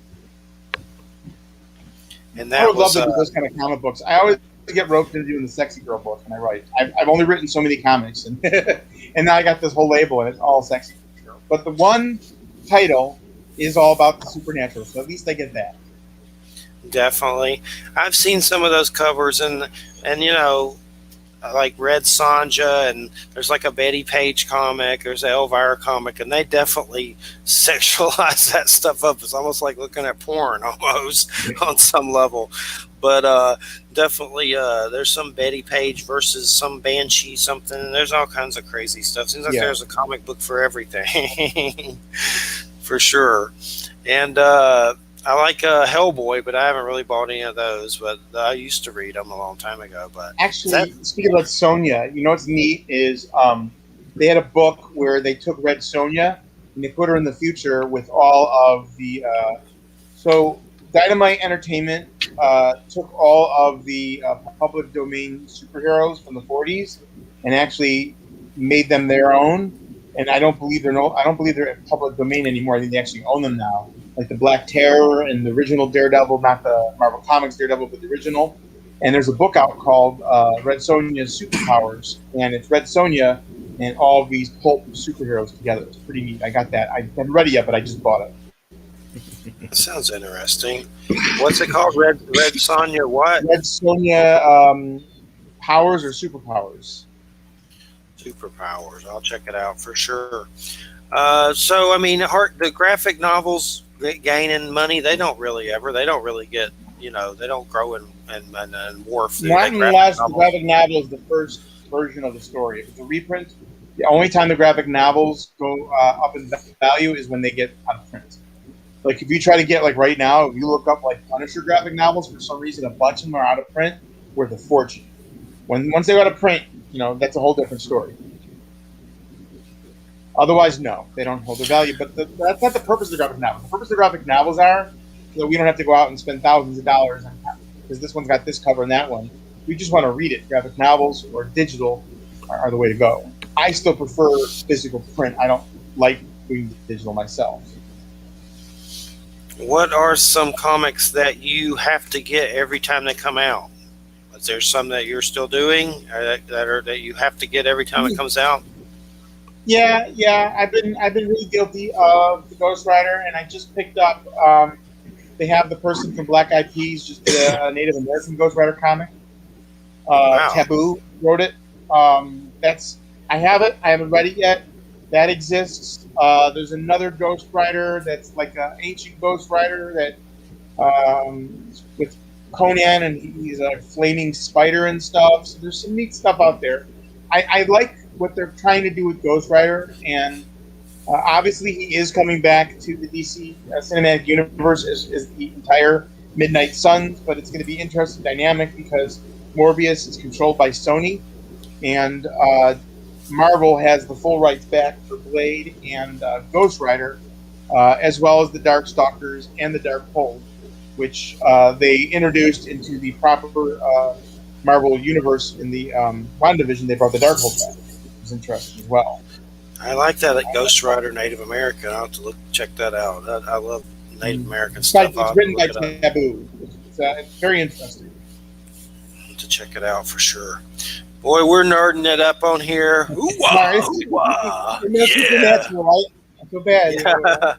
And that I would love to do those kind of comic books. I always get roped into doing the sexy girl books when I write. I've only written so many comics, and and now I got this whole label, and it's all sexy girl. But the one title is all about the supernatural, so at least I get that. Definitely. I've seen some of those covers, and like Red Sonja, and there's like a Betty Page comic, there's an Elvira comic, and they definitely sexualize that stuff up. It's almost like looking at porn almost on some level. But definitely there's some Betty Page versus some Banshee something, and there's all kinds of crazy stuff. Seems like there's a comic book for everything. For sure. And I like Hellboy, but I haven't really bought any of those. But I used to read them a long time ago. But actually, speaking about Sonya, what's neat is they had a book where they took Red Sonja and they put her in the future with all of the. So Dynamite Entertainment took all of the public domain superheroes from the 40s and actually made them their own. And I don't believe they're in public domain anymore. I think they actually own them now, like the Black Terror and the original Daredevil, not the Marvel Comics Daredevil, but the original. And there's a book out called Red Sonja's Superpowers, and it's Red Sonja and all of these pulp superheroes together. It's pretty neat. I got that. I haven't read it yet, but I just bought it. That sounds interesting. What's it called? Red Sonja what? Red Sonja powers or superpowers? Superpowers. I'll check it out for sure. So I mean, the graphic novels gaining money. They don't really get. They don't grow and morph. Not unless the graphic novel is the first version of the story. If it's a reprint, the only time the graphic novels go up in value is when they get out of print. Like if you try to get, like right now, if you look up like Punisher graphic novels, for some reason a bunch of them are out of print, worth a fortune. Once they go out of print, that's a whole different story. Otherwise, no, they don't hold their value. But that's not the purpose of the graphic novels. The purpose of the graphic novels are that we don't have to go out and spend thousands of dollars on because this one's got this cover and that one. We just want to read it. Graphic novels or digital are the way to go. I still prefer physical print. I don't like doing digital myself. What are some comics that you have to get every time they come out? Is there some that you're still doing that you have to get every time it comes out? Yeah. I've been really guilty of the Ghost Rider, and I just picked up. They have the person from Black Eyed Peas just did a Native American Ghost Rider comic. Wow. Taboo wrote it. I have it. I haven't read it yet. That exists. There's another Ghost Rider that's like an ancient Ghost Rider that with Conan, and he's a flaming spider and stuff. So there's some neat stuff out there. I like what they're trying to do with Ghost Rider, and obviously he is coming back to the DC cinematic universe as the entire Midnight Suns, but it's going to be interesting dynamic because Morbius is controlled by Sony, and Marvel has the full rights back for Blade and Ghost Rider, as well as the Darkstalkers and the Darkhold, which they introduced into the proper Marvel universe in the WandaVision. They brought the Darkhold back, which was interesting as well. I like that Ghost Rider Native American. I'll have to check that out. I love Native American It's stuff. it's written by Taboo. It's very interesting. To check it out for sure. Boy, we're nerding it up on here. Ooh-wah, ooh-wah. Yeah. Right? I feel bad. Yeah.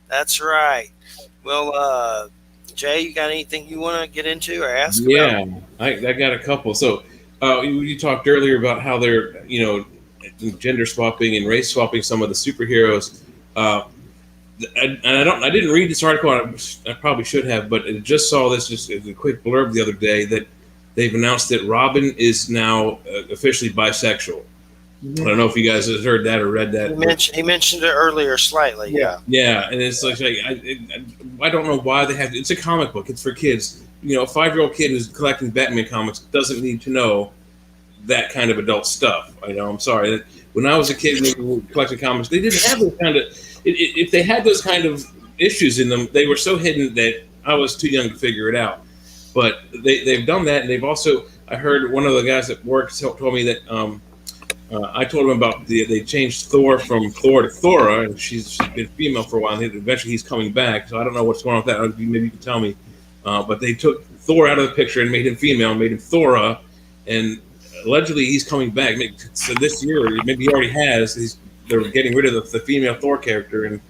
That's right. Well, Jay, you got anything you want to get into or ask about? Yeah, I got a couple. So you talked earlier about how they're, gender swapping and race swapping some of the superheroes. And I didn't read this article. I probably should have, but I just saw this just a quick blurb the other day that they've announced that Robin is now officially bisexual. Mm-hmm. I don't know if you guys have heard that or read that. He mentioned it earlier slightly. Yeah. Yeah, and it's like I don't know why they have. It's a comic book. It's for kids. A 5-year-old kid who's collecting Batman comics doesn't need to know that kind of adult stuff. I'm sorry. When I was a kid and we were collecting comics, they didn't have those kind of. If they had those kind of issues in them, they were so hidden that I was too young to figure it out. But they've done that, and they've also. I heard one of the guys at work told me that I told him about they changed Thor from Thor to Thora, and she's been female for a while. And eventually, he's coming back. So I don't know what's going on with that. Maybe you can tell me. But they took Thor out of the picture and made him female, and made him Thora, and allegedly he's coming back. So this year, maybe he already has. They're getting rid of the female Thor character and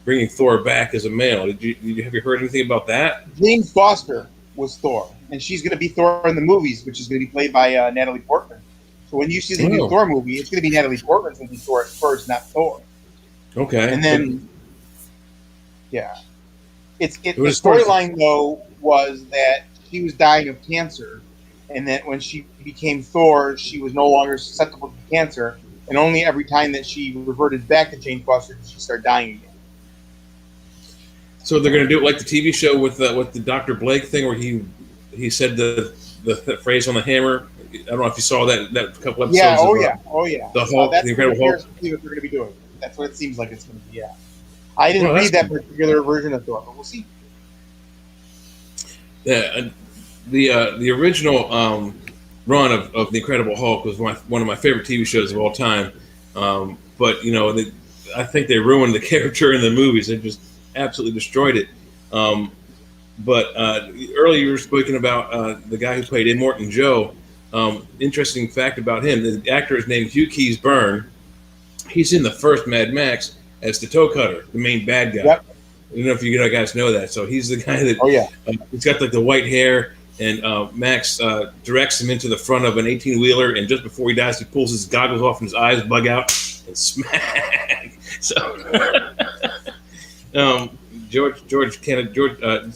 bringing Thor back as a male. Have you heard anything about that? Jane Foster was Thor, and she's going to be Thor in the movies, which is going to be played by Natalie Portman. So when you see the new Thor movie, it's going to be Natalie Portman's going to be Thor at first, not Thor. Okay. And then, yeah. The storyline, though, was that she was dying of cancer, and that when she became Thor, she was no longer susceptible to cancer, and only every time that she reverted back to Jane Foster did she start dying again. So they're going to do it like the TV show with the Dr. Blake thing, where he said the phrase on the hammer don't know if you saw that couple episodes. Yeah. Oh of, yeah. Oh yeah. The Hulk, That's the what Incredible Hulk. what they're going to be doing. That's what it seems like it's going to be. Yeah. I didn't Well, read that cool. particular version of Thor, but we'll see. Yeah, the original run of the Incredible Hulk was one of my favorite TV shows of all time. But I think they ruined the character in the movies. They just absolutely destroyed it. But earlier you were speaking about the guy who played Immortan Joe. Interesting fact about him: the actor is named Hugh Keys Byrne. He's in the first Mad Max as the Toe Cutter, the main bad guy. Yep. I don't know if you guys know that. So he's the guy that. Oh yeah. He's got like the white hair, and Max directs him into the front of an 18-wheeler, and just before he dies, he pulls his goggles off and his eyes bug out and smack. So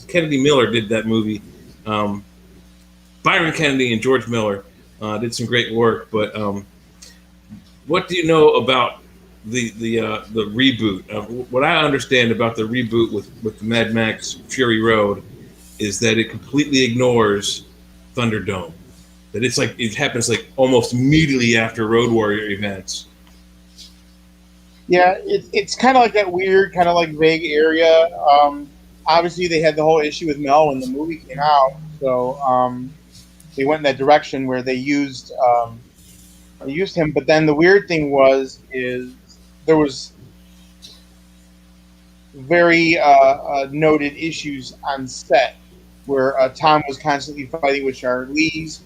Kennedy Miller did that movie. Byron Kennedy and George Miller did some great work. But what do you know about the reboot? What I understand about the reboot with the Mad Max Fury Road is that it completely ignores Thunderdome. That it's like it happens like almost immediately after Road Warrior events. Yeah, it's kind of like that weird, kind of like vague area. Obviously, they had the whole issue with Mel when the movie came out, so they went in that direction where they used him. But then the weird thing is there was very noted issues on set where Tom was constantly fighting with Charlize,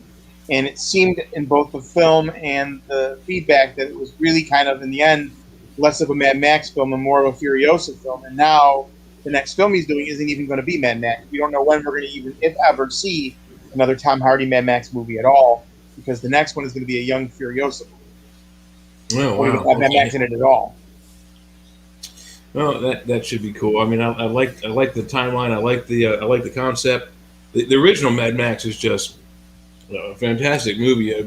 and it seemed in both the film and the feedback that it was really kind of in the end less of a Mad Max film and more of a Furiosa film. And now the next film he's doing isn't even going to be Mad Max. We don't know when we're going to even, if ever, see another Tom Hardy Mad Max movie at all, because the next one is going to be a young Furiosa movie. Oh, We don't have Mad Max in it at all. Well, that should be cool. I mean, I like the timeline. I like the concept. The original Mad Max is just a fantastic movie, a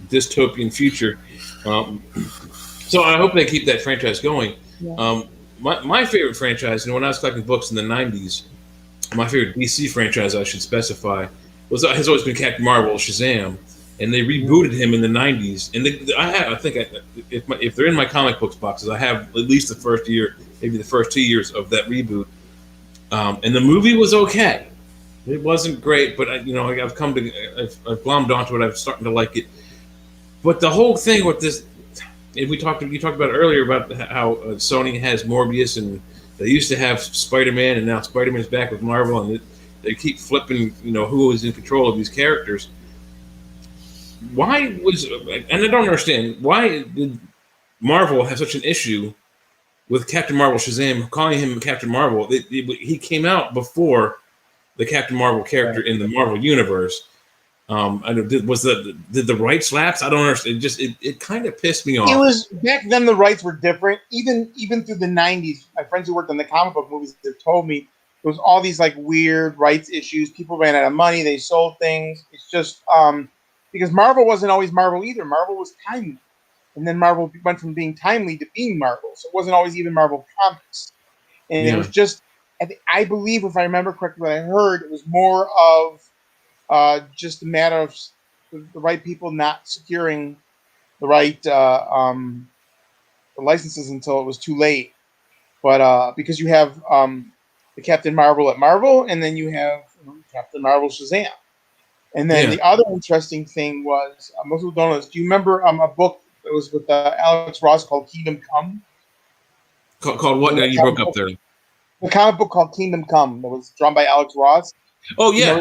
dystopian future. So I hope they keep that franchise going. Yeah. My favorite franchise, and when I was collecting books in the '90s, my favorite DC franchise, I should specify, has always been Captain Marvel, Shazam, and they rebooted him in the '90s. And if they're in my comic books boxes, I have at least the first year, maybe the first 2 years of that reboot. And the movie was okay. It wasn't great, but I've glommed onto it. I'm starting to like it. But the whole thing with this, and you talked about it earlier about how Sony has Morbius, and they used to have Spider-Man, and now Spider-Man's back with Marvel, and they keep flipping, who is in control of these characters. Why was, and I don't understand, why did Marvel have such an issue with Captain Marvel Shazam, calling him Captain Marvel? He came out before the Captain Marvel character in the Marvel universe. Did the rights lapse? I don't understand. It kind of pissed me off. It was back then. The rights were different. Even through the '90s, my friends who worked on the comic book movies have told me there was all these like weird rights issues. People ran out of money. They sold things. It's just because Marvel wasn't always Marvel either. Marvel was timely, and then Marvel went from being timely to being Marvel. So it wasn't always even Marvel Comics, and it was just. I believe, if I remember correctly, what I heard, it was more of just a matter of the right people not securing the right the licenses until it was too late. But because you have the Captain Marvel at Marvel, and then you have Captain Marvel Shazam. And then the other interesting thing was, most people don't know this. Do you remember a book that was with Alex Ross called Kingdom Come? Called what? You broke up there. The comic book called Kingdom Come that was drawn by Alex Ross. Oh, yeah.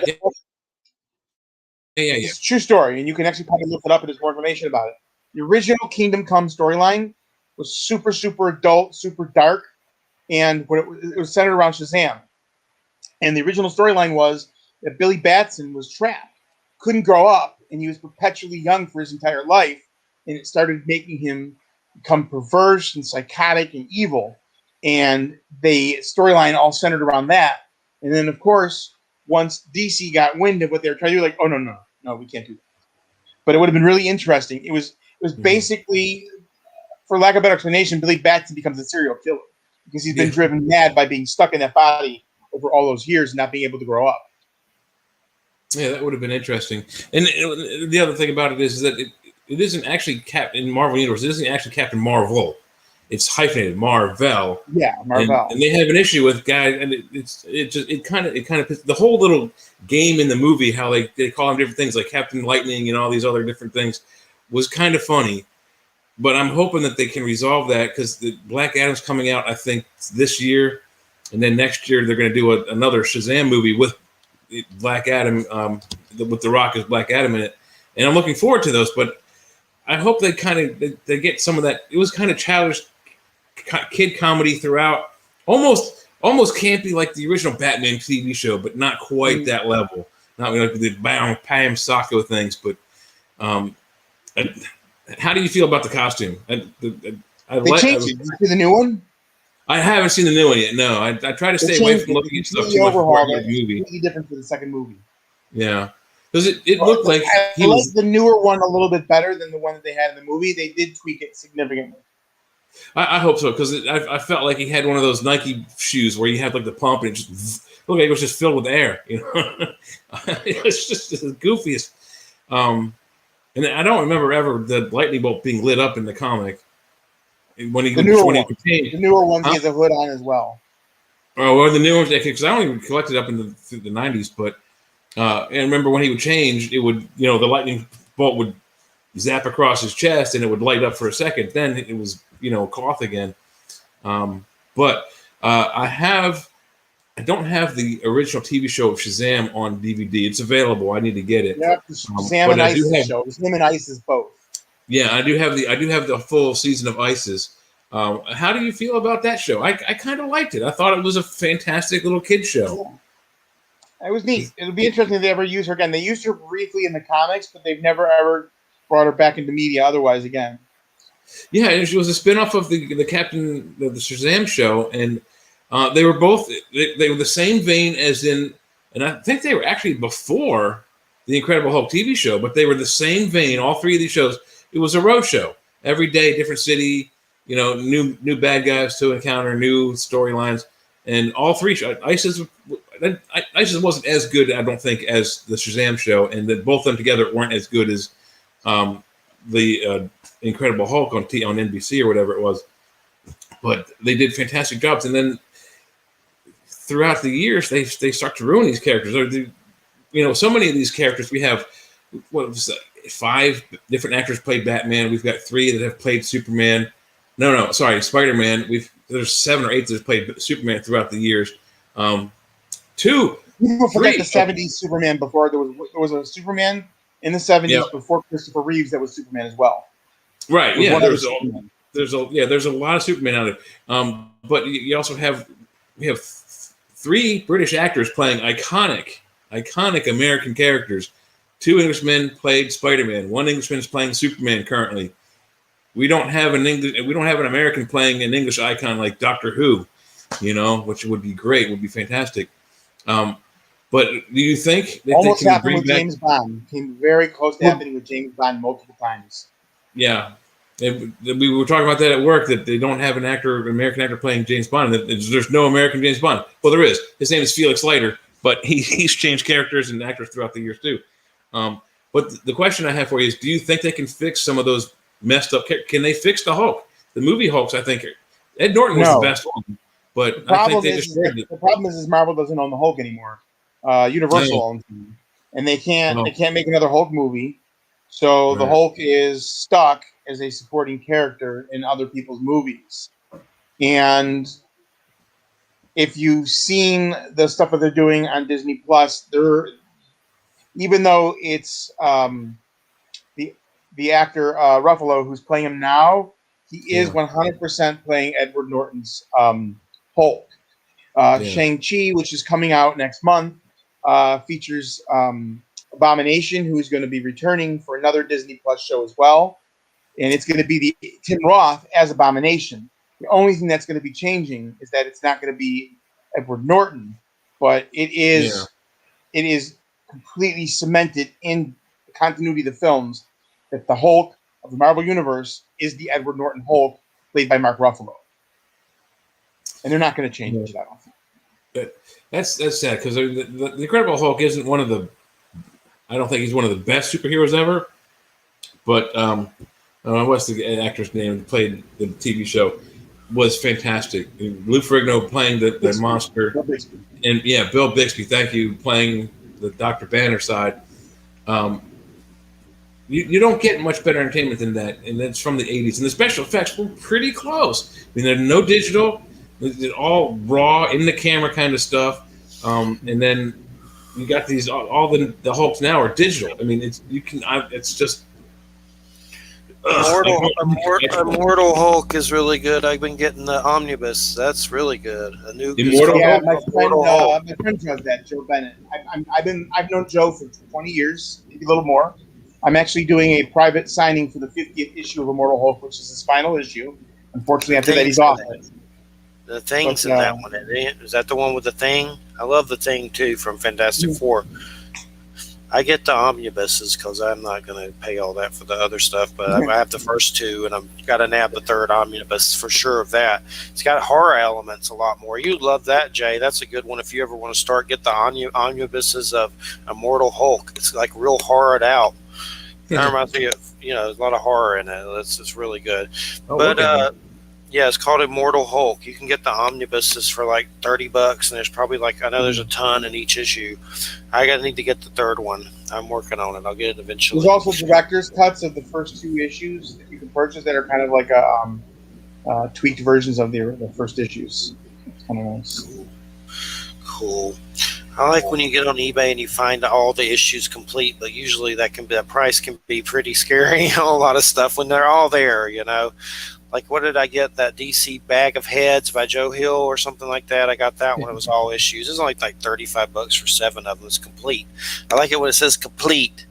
Yeah. It's a true story, and you can actually probably look it up and there's more information about it. The original Kingdom Come storyline was super, super adult, super dark, and it was centered around Shazam. And the original storyline was that Billy Batson was trapped, couldn't grow up, and he was perpetually young for his entire life, and it started making him become perverse and psychotic and evil. And the storyline all centered around that. And then, of course, once DC got wind of what they were trying to do, like, oh, no, we can't do that. But it would have been really interesting. It was basically, for lack of a better explanation, Billy Batson becomes a serial killer because he's been driven mad by being stuck in that body over all those years and not being able to grow up. Yeah, that would have been interesting. And the other thing about it is that it isn't actually in Marvel Universe. It isn't actually Captain Marvel. It's hyphenated Marvel. Yeah, And Marvel. they have an issue with guys, and it kind of the whole little game in the movie, how they call them different things like Captain Lightning and all these other different things, was kind of funny. But I'm hoping that they can resolve that, because the Black Adam's coming out, I think, this year, and then next year they're going to do another Shazam movie with Black Adam, with The Rock as Black Adam in it, and I'm looking forward to those. But I hope they they get some of that. It was kind of childish kid comedy throughout, almost campy like the original Batman TV show, but not quite that level. Not like the Pam Sacco things, but how do you feel about the costume? They changed it. Did you see the new one? I haven't seen the new one yet. No, I try to stay away from looking at stuff too much before I go to the movie. Completely different for the second movie. Yeah, because it looked like I like the newer one a little bit better than the one that they had in the movie. They did tweak it significantly. I hope so, because I felt like he had one of those Nike shoes where you have like the pump and it just looked like it was just filled with air. You know, it was just the goofiest. And I don't remember ever the lightning bolt being lit up in the comic. When he the newer ones, he has a hood on as well. Oh, well, the new ones, because I only collected up in the 90s, but and remember when he would change, it would, the lightning bolt would zap across his chest and it would light up for a second. Then it was, cloth again. But I don't have the original TV show of Shazam on DVD. It's available. I need to get it. Yeah, Shazam and Isis show. Shazam and Isis both. Yeah, I do have the full season of Isis. How do you feel about that show? I kind of liked it. I thought it was a fantastic little kid show. Yeah. It was neat. It'll be interesting if they ever use her again. They used her briefly in the comics, but they've never ever brought her back into media otherwise again. Yeah, and she was a spinoff of the Captain the Shazam show, and they were both they were the same vein as in, and I think they were actually before the Incredible Hulk TV show, but they were the same vein. All three of these shows. It was a road show. Every day, different city, new bad guys to encounter, new storylines, and all three shows. Isis wasn't as good, I don't think, as the Shazam show, and that both of them together weren't as good as the Incredible Hulk on NBC or whatever it was. But they did fantastic jobs, and then throughout the years, they start to ruin these characters. So many of these characters we have. What was that? 5 different actors played Batman. We've got 3 that have played Superman. Spider-Man. There's 7 or 8 that have played Superman throughout the years. 2. People forget the 70s Superman before there was a Superman in the 70s before Christopher Reeves that was Superman as well. Right. Yeah. There's a lot of Superman out there. But you also we have 3 British actors playing iconic American characters. 2 Englishmen played Spider-Man. 1 Englishman is playing Superman currently. We don't have an American playing an English icon like Doctor Who, which would be great, would be fantastic. But do you think that almost they can happened with James Bond? Came very close to happening with James Bond multiple times. Yeah, we were talking about that at work, that they don't have an American actor playing James Bond. There's no American James Bond. Well, there is. His name is Felix Leiter, but he's changed characters and actors throughout the years too. But the question I have for you is, do you think they can fix some of those messed up characters? Can they fix the Hulk? The movie Hulks, I think, Ed Norton was the best one, but I think they destroyed it. The problem is Marvel doesn't own the Hulk anymore. Universal owns him, and they can't make another Hulk movie. So the Hulk is stuck as a supporting character in other people's movies. And if you've seen the stuff that they're doing on Disney Plus, even though it's the actor Ruffalo who's playing him now, he is 100% playing Edward Norton's Hulk. Shang-Chi, which is coming out next month, features Abomination, who is going to be returning for another Disney Plus show as well. And it's going to be Tim Roth as Abomination. The only thing that's going to be changing is that it's not going to be Edward Norton, but it is completely cemented in the continuity of the films that the Hulk of the Marvel Universe is the Edward Norton Hulk played by Mark Ruffalo. And they're not going to change it, I don't think. That's sad, because the Incredible Hulk isn't one of the I don't think he's one of the best superheroes ever, but what's the actor's name who played the TV show was fantastic. Lou Ferrigno playing the monster, and Bill Bixby, thank you, playing the Dr. Banner side. You don't get much better entertainment than that, and that's from the 80s. And the special effects were pretty close. I mean, there's no digital, it's all raw, in the camera kind of stuff. And then you got these all the Hulks now are digital. I mean, it's just. Immortal Hulk is really good. I've been getting the omnibus. That's really good. A new Immortal Hulk. My friend does that, Joe Bennett. I've known Joe for 20 years, maybe a little more. I'm actually doing a private signing for the 50th issue of Immortal Hulk, which is his final issue. Unfortunately, after that, he's off it. The Thing's in that one. Is that the one with the Thing? I love the Thing too from Fantastic Four. I get the omnibuses because I'm not going to pay all that for the other stuff, but I have the first two, and I've got to nab the third omnibus for sure of that. It's got horror elements a lot more. You'd love that, Jay. That's a good one if you ever want to start. Get the omnibuses of Immortal Hulk. It's like real horrored out. That reminds me of, there's a lot of horror in it. It's really good. It's called Immortal Hulk. You can get the omnibuses for like $30, and there's probably I know there's a ton in each issue. I need to get the third one. I'm working on it. I'll get it eventually. There's also director's cuts of the first two issues that you can purchase that are kind of like tweaked versions of the first issues. It's kind of nice. Cool. I like when you get on eBay and you find all the issues complete, but usually that price can be pretty scary on a lot of stuff when they're all there, Like, what did I get? That DC Bag of Heads by Joe Hill or something like that. I got that one. It was all issues. It was only like $35 for 7 of them. It's complete. I like it when it says complete.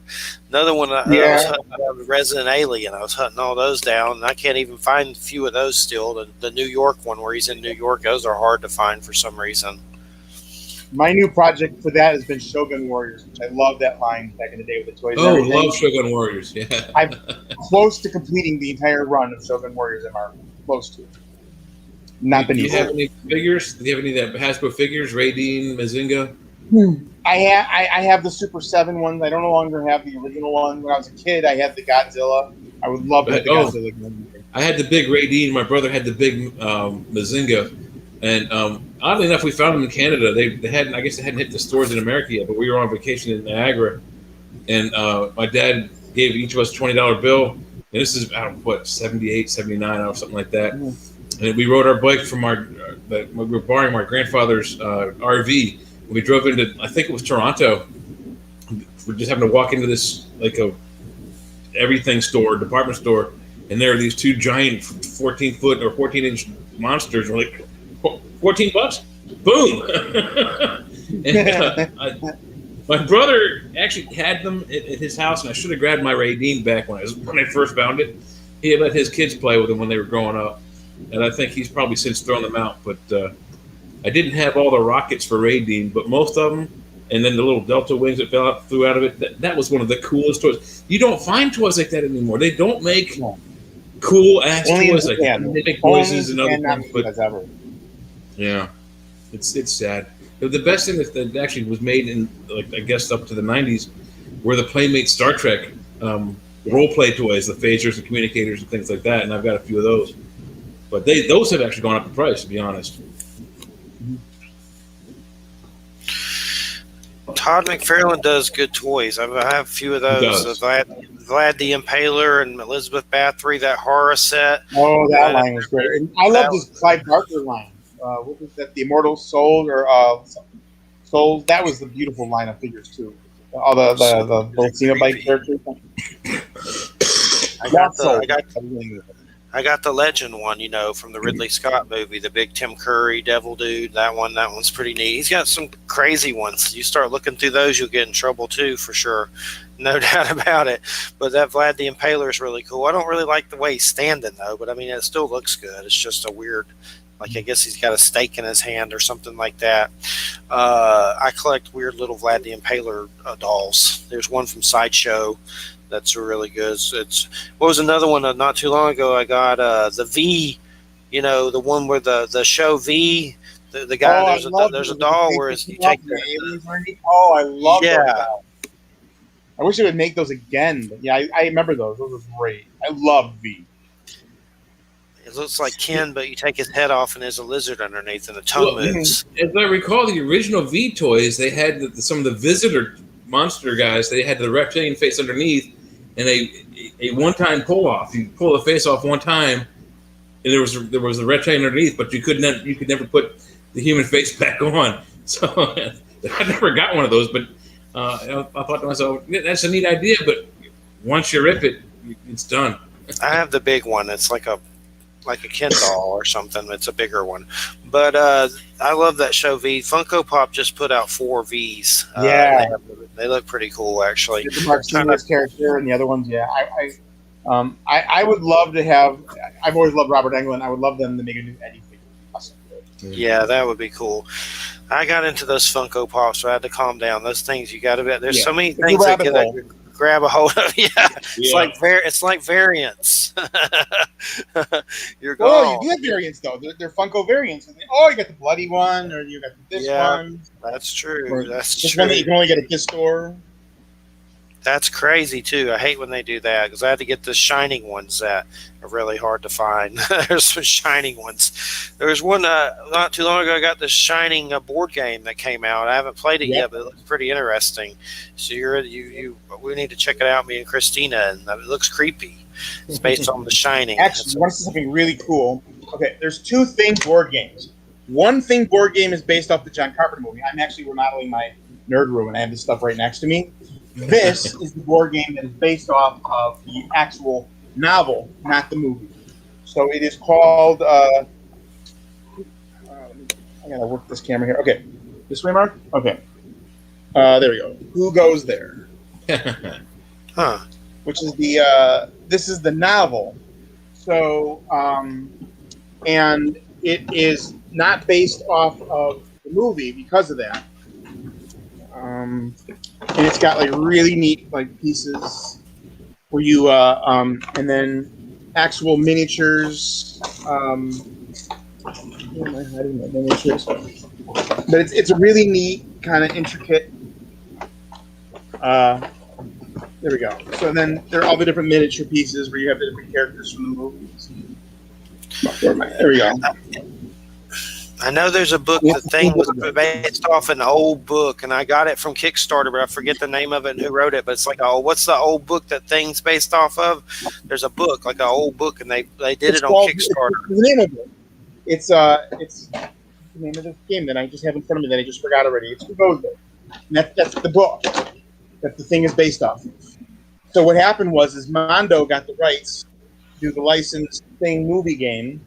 Another one, I was hunting Resident Alien. I was hunting all those down, and I can't even find a few of those still. The New York one where he's in New York, those are hard to find for some reason. My new project for that has been Shogun Warriors, which I love that line back in the day with the toys. Oh, love Shogun Warriors. Yeah. I'm close to completing the entire run of Shogun Warriors at Marc. Close to it. Not been. Do you have any figures? Do you have any that Hasbro figures? Raideen, Mazinga? I have the Super 7 ones. I don't no longer have the original one. When I was a kid, I had the Godzilla. I would love to have the Godzilla. I had the big Raideen. My brother had the big Mazinga. And oddly enough, we found them in Canada. They hadn't, I guess they hadn't hit the stores in America yet, but we were on vacation in Niagara. And my dad gave each of us a $20 bill. And this is, 78, 79 or something like that. And we rode our bike from we were borrowing my grandfather's RV. And we drove into, I think it was Toronto. We're just having to walk into this, like a everything store, department store. And there are these two giant 14-foot or 14-inch monsters. We're like, $14? Boom! And, my brother actually had them at his house, and I should have grabbed my Raideen back when I first found it. He had let his kids play with them when they were growing up, and I think he's probably since thrown them out. But I didn't have all the rockets for Raideen, but most of them, and then the little Delta wings that flew out of it. That was one of the coolest toys. You don't find toys like that anymore. They don't make cool ass toys like that. They make noises and other things, but. Yeah, it's sad. The best thing that actually was made in, I guess, up to the 90s were the Playmate Star Trek role-play toys, the phasers and communicators and things like that, and I've got a few of those. But those have actually gone up in price, to be honest. Todd McFarlane does good toys. I have a few of those. Vlad the Impaler and Elizabeth Bathory, that horror set. Oh, that line was great. I love this Clive Barker line. What was that? The Immortal Soul or Soul? That was the beautiful line of figures too. All the Xenobite characters. I got the Legend one, from the Ridley Scott movie, the big Tim Curry Devil Dude. That one's pretty neat. He's got some crazy ones. You start looking through those, you'll get in trouble too, for sure. No doubt about it. But that Vlad the Impaler is really cool. I don't really like the way he's standing though, but I mean, it still looks good. It's just a weird. Like, I guess he's got a stake in his hand or something like that. I collect weird little Vlad the Impaler dolls. There's one from Sideshow that's really good. What was another one not too long ago? I got the V, the one where the show V, the guy, there's a doll where you take I love that. I wish they would make those again. But yeah, I remember those. Those were great. I love V. It looks like Ken, but you take his head off and there's a lizard underneath and the tongue moves. As I recall, the original V toys, they had some of the visitor monster guys. They had the reptilian face underneath, and a one-time pull-off. You pull the face off one time, and there was a reptilian underneath, but you could never put the human face back on. So I never got one of those, but I thought to myself, yeah, that's a neat idea, but once you rip it, it's done. I have the big one. It's like a Ken doll or something. It's a bigger one. But I love that show V. Funko Pop just put out 4 Vs. Yeah. They look pretty cool, actually. The Marc character and the other ones, yeah. I would love to have. I've always loved Robert Englund. I would love them to make a new Eddie figure. Awesome. Yeah, that would be cool. I got into those Funko Pops, so I had to calm down. Those things you got to. There's so many things that you grab a hold of. Yeah, it's like variants. You're gone. Oh, you do have variants though. They're Funko variants. Oh, you got the bloody one, or you got this one. That's true. Or that's this true. one that you can only get at this store. That's crazy too. I hate when they do that because I had to get the shining ones that are really hard to find. There's some shining ones. There was one not too long ago. I got this shining board game that came out. I haven't played it yet, but it looks pretty interesting. So we need to check it out. Me and Christina, and it looks creepy. It's based on The Shining. Actually, you want to see something really cool? Okay, there's 2 Thing board games. One Thing board game is based off the John Carpenter movie. I'm actually remodeling my nerd room, and I have this stuff right next to me. This is the board game that is based off of the actual novel, not the movie. So it is called. I gotta work this camera here. Okay, this way, Mark. Okay, there we go. Who Goes There? Huh? Which is the this is the novel. So and it is not based off of the movie because of that. And it's got like really neat like pieces where you and then actual miniatures. Where am I hiding my miniatures? But it's a really neat kind of intricate. There we go. So then there are all the different miniature pieces where you have the different characters from the movies. There we go. I know there's a book. The thing was based off an old book, and I got it from Kickstarter, but I forget the name of it and who wrote it. But it's like, what's the old book that thing's based off of? There's a book, like an old book, and they did it on Kickstarter. It's the name of it. It's the name of the game that I just have in front of me that I just forgot already. It's Who Goes There? And that's the book that the thing is based off of. So what happened was Mondo got the rights to do the licensed Thing movie game,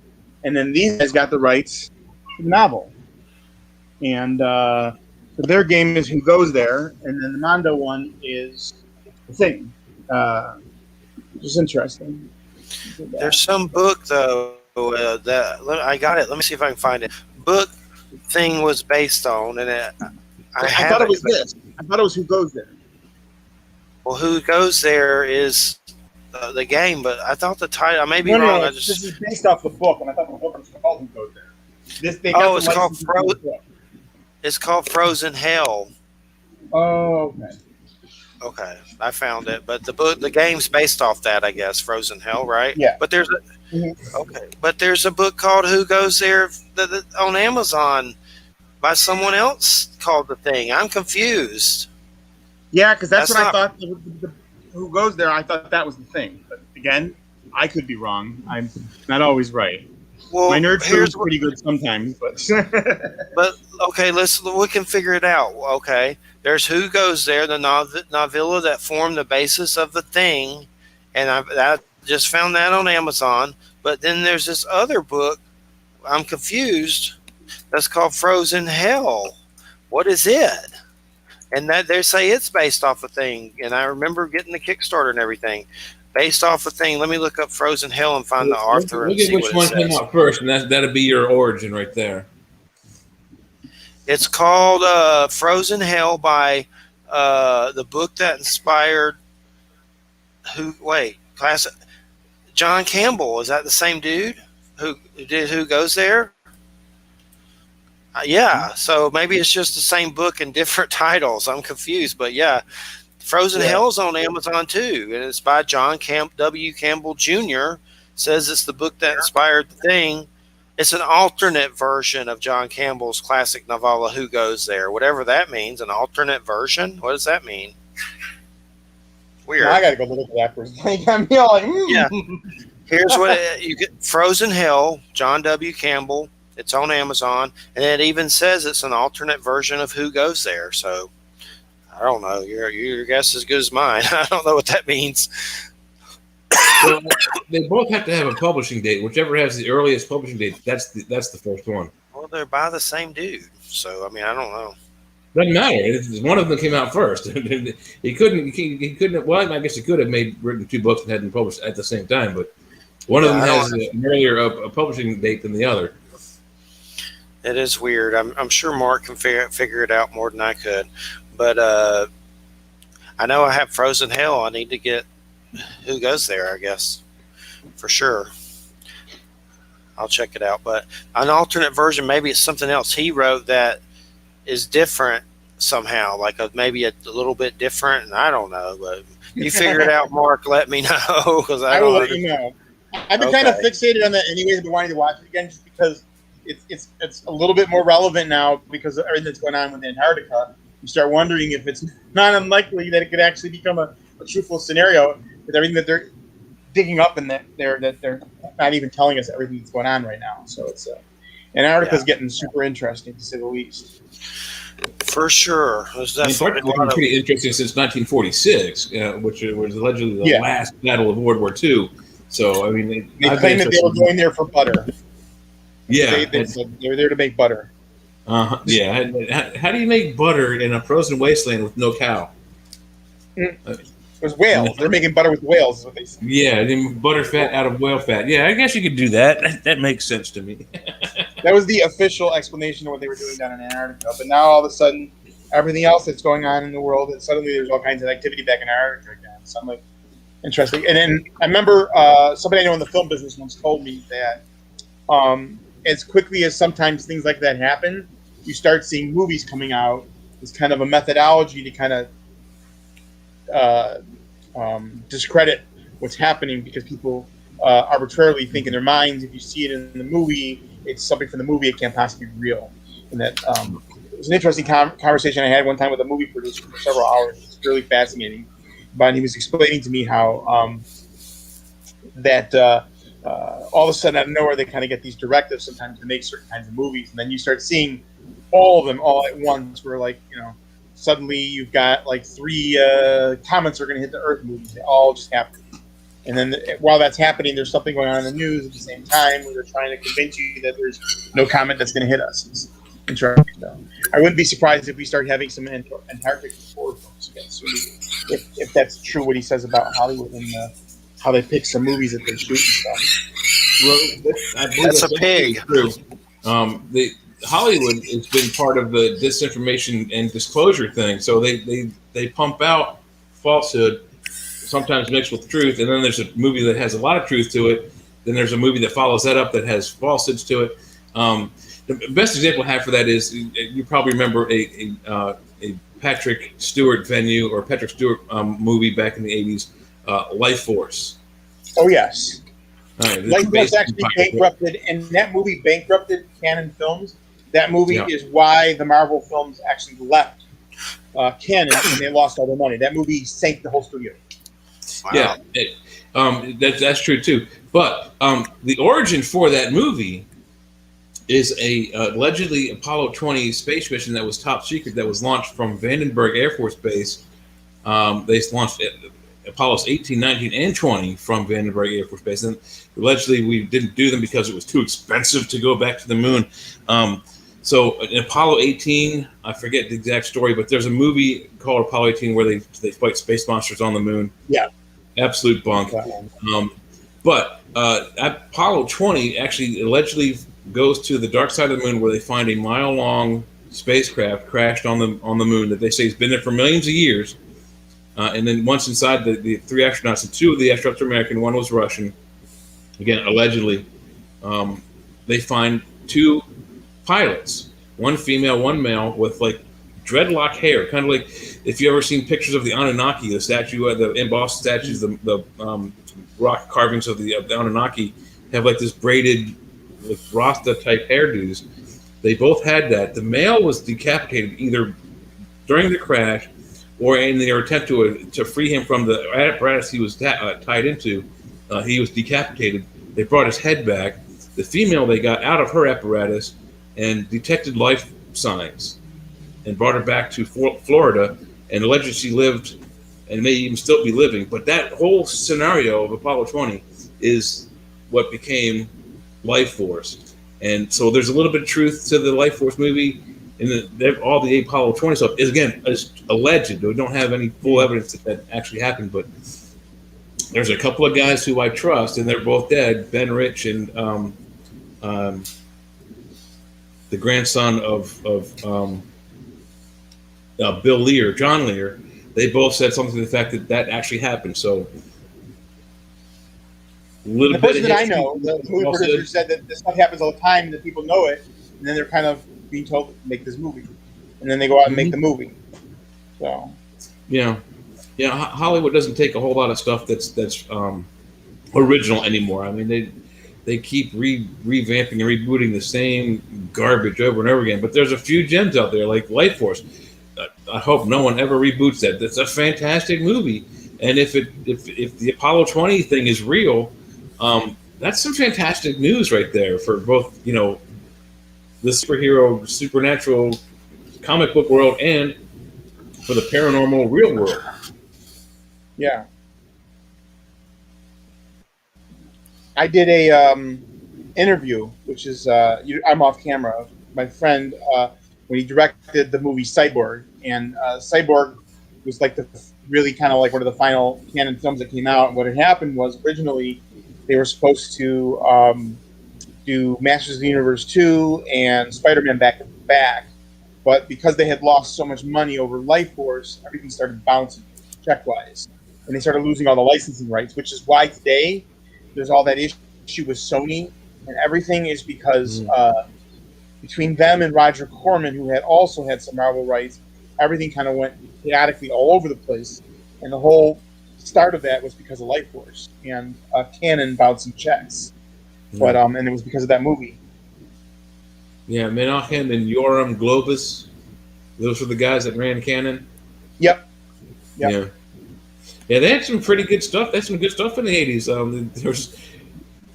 and then these guys got the rights to the novel. And so their game is Who Goes There, and then the Mondo one is The Thing. Which is interesting. There's some book though that I got it. Let me see if I can find it. Book Thing was based on, and I thought it was this. I thought it was Who Goes There. Well, Who Goes There is the game, but I thought the title. I may be wrong. No, this is based off the book, and I thought the book was called Who Goes There. It's called It's called Frozen Hell. Oh, okay. Okay, I found it. But the game's based off that, I guess. Frozen Hell, right? Yeah. But there's a book called Who Goes There on Amazon by someone else called The Thing. I'm confused. Yeah, because that's what I thought. Who Goes There? I thought that was The Thing. But again, I could be wrong. I'm not always right. Well, my nerd is pretty good sometimes, but but okay, we can figure it out. Okay, there's Who Goes There, the novella that formed the basis of The Thing, and I just found that on Amazon. But then there's this other book. I'm confused. That's called Frozen Hell. What is it? And that they say it's based off a thing. And I remember getting the Kickstarter and everything. Based off a thing. Let me look up Frozen Hell and find the author and see which one came out first, and that'll be your origin right there. It's called Frozen Hell by the book that inspired John Campbell. Is that the same dude who did Who Goes There? Yeah, so maybe it's just the same book and different titles. I'm confused, but yeah. Frozen Hell's on Amazon too, and it's by John W. Campbell Jr. Says it's the book that inspired the thing. It's an alternate version of John Campbell's classic novella Who Goes There? Whatever that means. An alternate version? What does that mean? Weird. I gotta go look at that first. I'm like, yeah. Here's what you get: Frozen Hell, John W. Campbell. It's on Amazon, and it even says it's an alternate version of Who Goes There. So I don't know. Your guess is as good as mine. I don't know what that means. Well, they both have to have a publishing date. Whichever has the earliest publishing date, that's the first one. Well, they're by the same dude, so I mean, I don't know. Doesn't matter. One of them came out first. He couldn't. Well, I guess he could have written two books and had them published at the same time, but one of them has an earlier a publishing date than the other. It is weird. I'm sure Marc can figure it out more than I could, but I know I have Frozen Hell. I need to get Who Goes There, I guess, for sure. I'll check it out. But an alternate version, maybe it's something else he wrote that is different somehow, like maybe a little bit different, and I don't know. But you figure it out, Marc. Let me know, because I will let you know. I've been kind of fixated on that anyways. I've been wanting to watch it again just because it's a little bit more relevant now because of everything that's going on with Antarctica. You start wondering if it's not unlikely that it could actually become a truthful scenario with everything that they're digging up and that they're not even telling us everything that's going on right now. So it's Antarctica's getting super interesting, to say the least. For sure. It's been pretty interesting since 1946, which was allegedly the last battle of World War II. So, I mean, they claimed that they were going there for butter. Yeah. They were there to make butter. Yeah. How do you make butter in a frozen wasteland with no cow? It was whales. They're making butter with whales, is what they said. Yeah, butter fat out of whale fat. Yeah, I guess you could do that. That makes sense to me. That was the official explanation of what they were doing down in Antarctica. But now all of a sudden, everything else that's going on in the world, and suddenly there's all kinds of activity back in Antarctica again. So I'm like, interesting. And then I remember somebody I know in the film business once told me that as quickly as sometimes things like that happen, you start seeing movies coming out as kind of a methodology to kind of discredit what's happening because people arbitrarily think in their minds if you see it in the movie, it's something from the movie, it can't possibly be real. And that it was an interesting conversation I had one time with a movie producer for several hours. It's really fascinating. But he was explaining to me how that all of a sudden out of nowhere they kind of get these directives sometimes to make certain kinds of movies, and then you start seeing all of them all at once. Where suddenly you've got like 3 comets are going to hit the Earth movies. They all just happen. And then while that's happening, there's something going on in the news at the same time where they're trying to convince you that there's no comet that's going to hit us. It's interesting, though. I wouldn't be surprised if we start having some Antarctic horror films again soon, if that's true what he says about Hollywood and how they pick some movies that they shoot and stuff. Well, I believe that's a pig. True. Hollywood has been part of the disinformation and disclosure thing, so they pump out falsehood, sometimes mixed with truth, and then there's a movie that has a lot of truth to it. Then there's a movie that follows that up that has falsehoods to it. The best example I have for that is you probably remember a Patrick Stewart venue or Patrick Stewart movie back in the 80s, Life Force. Oh, yes. Right, Life Force actually bankrupted, and that movie bankrupted Canon Films. That movie is why the Marvel films actually left Canon, and they lost all their money. That movie sank the whole studio. Wow. Yeah, that's true too. But the origin for that movie is a allegedly Apollo 20 space mission that was top secret that was launched from Vandenberg Air Force Base. They launched Apollos 18, 19, and 20 from Vandenberg Air Force Base. And allegedly we didn't do them because it was too expensive to go back to the moon. So in Apollo 18, I forget the exact story, but there's a movie called Apollo 18 where they fight space monsters on the moon. Yeah. Absolute bunk. But Apollo 20 actually allegedly goes to the dark side of the moon where they find a mile-long spacecraft crashed on the moon that they say has been there for millions of years. And then once inside, the 3 astronauts, and 2 of the astronauts were American, 1 was Russian. Again, allegedly, they find 2 pilots, 1 female, 1 male, with like dreadlock hair, kind of like if you ever seen pictures of the Anunnaki, the statue, the embossed statues, the rock carvings of the Anunnaki have like this braided, like Rasta type hairdos. They both had that. The male was decapitated either during the crash or in their attempt to free him from the apparatus he was tied into. He was decapitated. They brought his head back. The female they got out of her apparatus and detected life signs and brought her back to Florida, and allegedly she lived and may even still be living. But that whole scenario of Apollo 20 is what became Life Force. And so there's a little bit of truth to the Life Force movie, and all the Apollo 20 stuff is, again, alleged. We don't have any full evidence that actually happened, but there's a couple of guys who I trust, and they're both dead, Ben Rich and the grandson of Bill Lear, John Lear. They both said something to the fact that actually happened. So the person that I know, the movie producer, said that this stuff happens all the time, that people know it, and then they're kind of being told to make this movie, and then they go out and make the movie. So yeah, Hollywood doesn't take a whole lot of stuff that's original anymore. I mean, they keep revamping and rebooting the same garbage over and over again. But there's a few gems out there, like Life Force. I hope no one ever reboots that. That's a fantastic movie. And if the Apollo 20 thing is real, that's some fantastic news right there for both, the superhero, supernatural comic book world and for the paranormal real world. Yeah. I did a interview, which is I'm off camera. My friend, when he directed the movie Cyborg, and Cyborg was like really kind of like one of the final canon films that came out. And what had happened was originally they were supposed to do Masters of the Universe 2 and Spider-Man back to back, but because they had lost so much money over Life Force, everything started bouncing check-wise, and they started losing all the licensing rights, which is why today there's all that issue with Sony, and everything is because between them and Roger Corman, who had also had some Marvel rights, everything kind of went chaotically all over the place, and the whole start of that was because of Life Force and Canon bouncing checks, but and it was because of that movie. Yeah, Menachem and Yoram Globus, those were the guys that ran Canon. Yep. Yeah, they had some pretty good stuff. They had some good stuff in the 80s. There's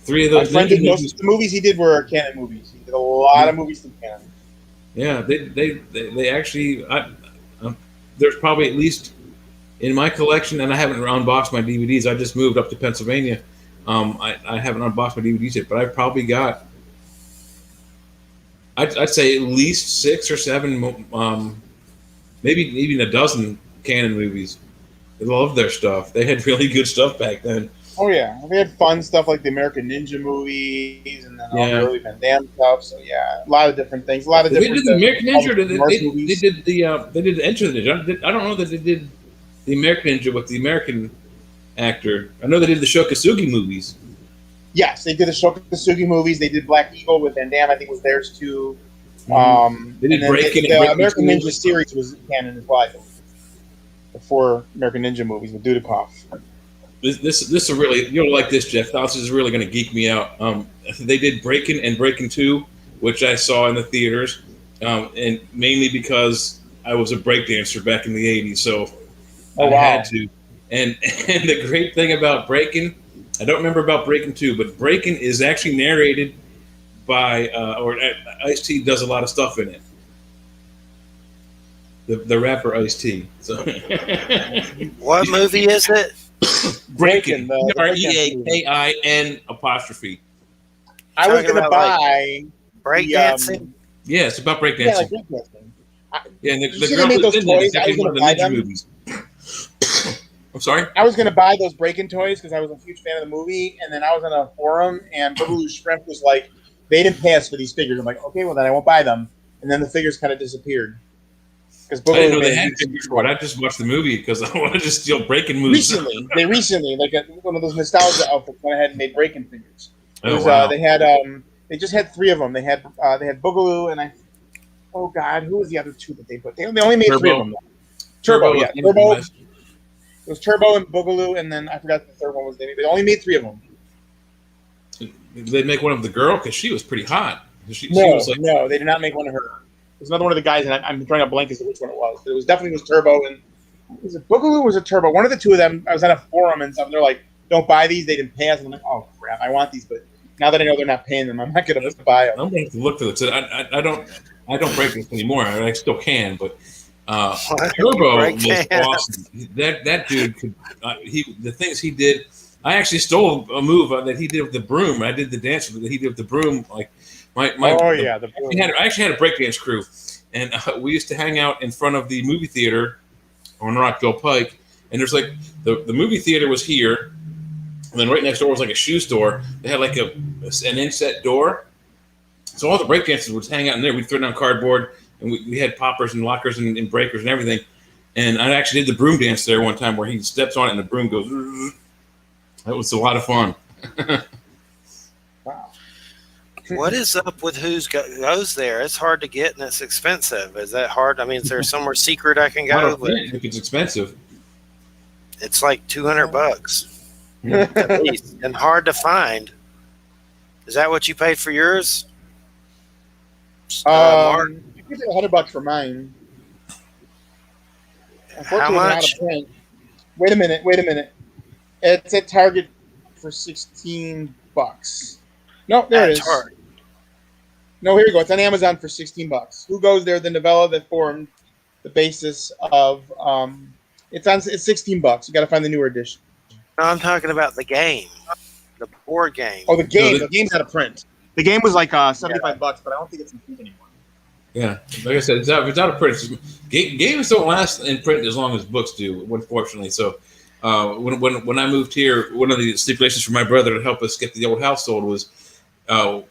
3 of those. My friend did most of the movies he did were Canon movies. He did a lot of movies from Canon. Yeah, they actually. There's probably at least in my collection, and I haven't unboxed my DVDs. I just moved up to Pennsylvania. I haven't unboxed my DVDs yet, but I've probably got. I'd say at least 6 or 7, maybe even a dozen Canon movies. I love their stuff. They had really good stuff back then. Oh yeah, they had fun stuff like the American Ninja movies, and then all the early Van Damme stuff. So yeah, a lot of different things. A lot of different. They did the American Ninja. They did the Enter the Ninja. I don't know that they did the American Ninja with the American actor. I know they did the Shokasugi movies. Yes, they did the Shokasugi movies. They did Black Eagle with Van Damme. I think was theirs too. They did Breakin'. The American Ninja series was canon as well. The 4 American Ninja movies with Dudikoff. This is really, you'll like this, Jeff. This is really going to geek me out. They did Breakin' and Breakin' 2, which I saw in the theaters, and mainly because I was a breakdancer back in the 80s, so I had to. And the great thing about Breakin', I don't remember about Breakin' 2, but Breakin' is actually narrated by, or Ice-T does a lot of stuff in it. The rapper Ice-T. So. What movie is it? Breakin'. Breakin'. I was going to buy breakdancing. Yeah, it's about breakdancing. Yeah, like breakdancing. And the girl made those in there is toys. I was one of the gonna buy Ninja them. movies. I'm sorry? I was going to buy those Breakin' toys because I was a huge fan of the movie, and then I was on a forum, and Boogaloo Shrimp was like, they didn't pay us for these figures. I'm like, okay, well then I won't buy them. And then the figures kind of disappeared. I didn't know they had figures for it. I just watched the movie because I wanted to steal Breakin' moves. Recently, like one of those nostalgia outfits went ahead and made Breakin' figures. Oh, wow. They had they just had 3 of them. They had Boogaloo, and oh God, who was the other two that they put? They only made three of them. Turbo, yeah, Turbo. It was Turbo and Boogaloo, and then I forgot the third one was. They only made three of them. They'd make one of the girl because she was pretty hot. She was like, no, they did not make one of her. There's another one of the guys, and I'm trying to blank as to which one it was. It was definitely Turbo, and was it Boogaloo or was it Turbo? One of the two of them. I was on a forum and stuff. They're like, "Don't buy these." They didn't pay us. And I'm like, "Oh crap! I want these, but now that I know they're not paying them, I'm not going to buy them." I'm going to have to look for this. I don't break this anymore. I still can, but Turbo was awesome. That dude could. The things he did. I actually stole a move that he did with the broom. I did the dance that he did with the broom. Like my the broom. I actually had a breakdance crew, and we used to hang out in front of the movie theater on Rockville Pike. And there's like the movie theater was here, and then right next door was like a shoe store. They had like an inset door, so all the breakdancers would hang out in there. We'd throw down cardboard, and we had poppers and lockers and breakers and everything. And I actually did the broom dance there one time where he steps on it and the broom goes. That was a lot of fun. Wow. What is up with who goes there? It's hard to get and it's expensive. Is that hard? I mean, is there somewhere secret I can go? If it's expensive. It's like $200 at least, and hard to find. Is that what you paid for yours, Mark? I paid $100 for mine. How much? Wait a minute. It's at Target for $16. No, there it is. Target. No, here we go. It's on Amazon for $16. Who goes there? The novella that formed the basis of. It's $16. You got to find the newer edition. No, I'm talking about the game, the board game. Oh, the game. The game's out of print. The game was like $75, but I don't think it's in print anymore. Yeah, like I said, it's out of print. Games don't last in print as long as books do, unfortunately. So. When I moved here, one of the stipulations for my brother to help us get the old house sold was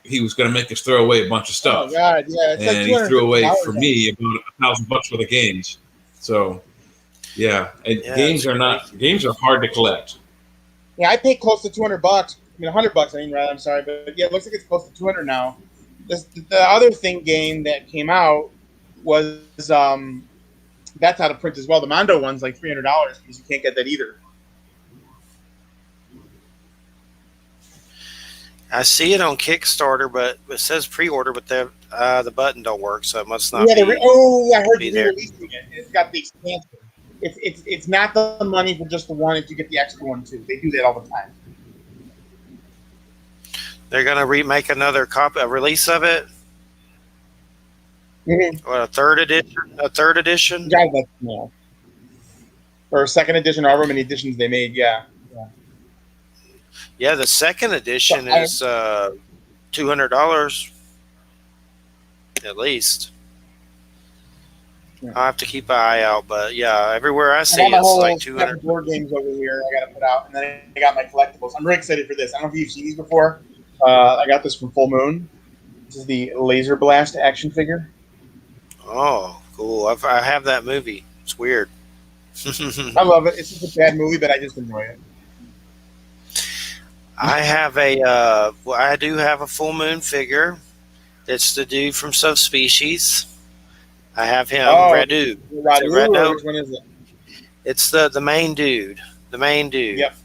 he was going to make us throw away a bunch of stuff. Oh God, yeah! It's and like he threw away for me about $1,000 worth of games. So, games are hard to collect. Yeah, I paid close to $200. I mean, $100. I mean, rather, I'm sorry, but yeah, it looks like it's close to $200 now. The other game that came out was that's out of print as well. The Mondo one's like $300 because you can't get that either. I see it on Kickstarter, but it says pre-order, but the button don't work, so it must not. Yeah, I heard you releasing it. It's got the expansion. It's not the money for just the one if you get the extra one too. They do that all the time. They're gonna remake another a release of it. Mm-hmm. What, a third edition? Yeah, or a second edition, however many editions they made. Yeah. Yeah, the second edition is $200 at least. Yeah. I'll have to keep an eye out, but yeah, everywhere I see it's like 200. Board games over here I got to put out, and then I got my collectibles. I'm really excited for this. I don't know if you've seen these before. I got this from Full Moon. This is the Laser Blast action figure. Oh, cool! I have that movie. It's weird. I love it. It's just a bad movie, but I just enjoy it. I have I do have a Full Moon figure. It's the dude from Subspecies. I have him, Radu. Radu. Which one is it? It's the main dude. The main dude. Yep.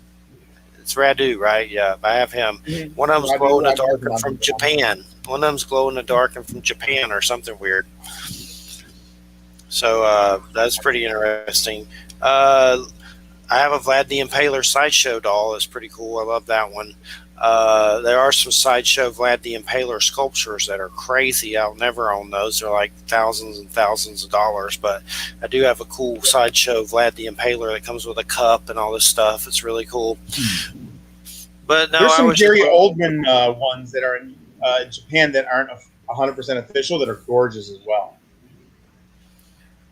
It's Radu, right? Yeah, I have him. Mm-hmm. One of them's glow in the dark and from Japan. One of them's glow in the dark and from Japan or something weird. So that's pretty interesting. I have a Vlad the Impaler sideshow doll. That's pretty cool. I love that one. There are some sideshow Vlad the Impaler sculptures that are crazy. I'll never own those. They're like thousands and thousands of dollars. But I do have a cool sideshow Vlad the Impaler that comes with a cup and all this stuff. It's really cool. But no, there's some Gary Oldman ones that are in Japan that aren't 100% official that are gorgeous as well.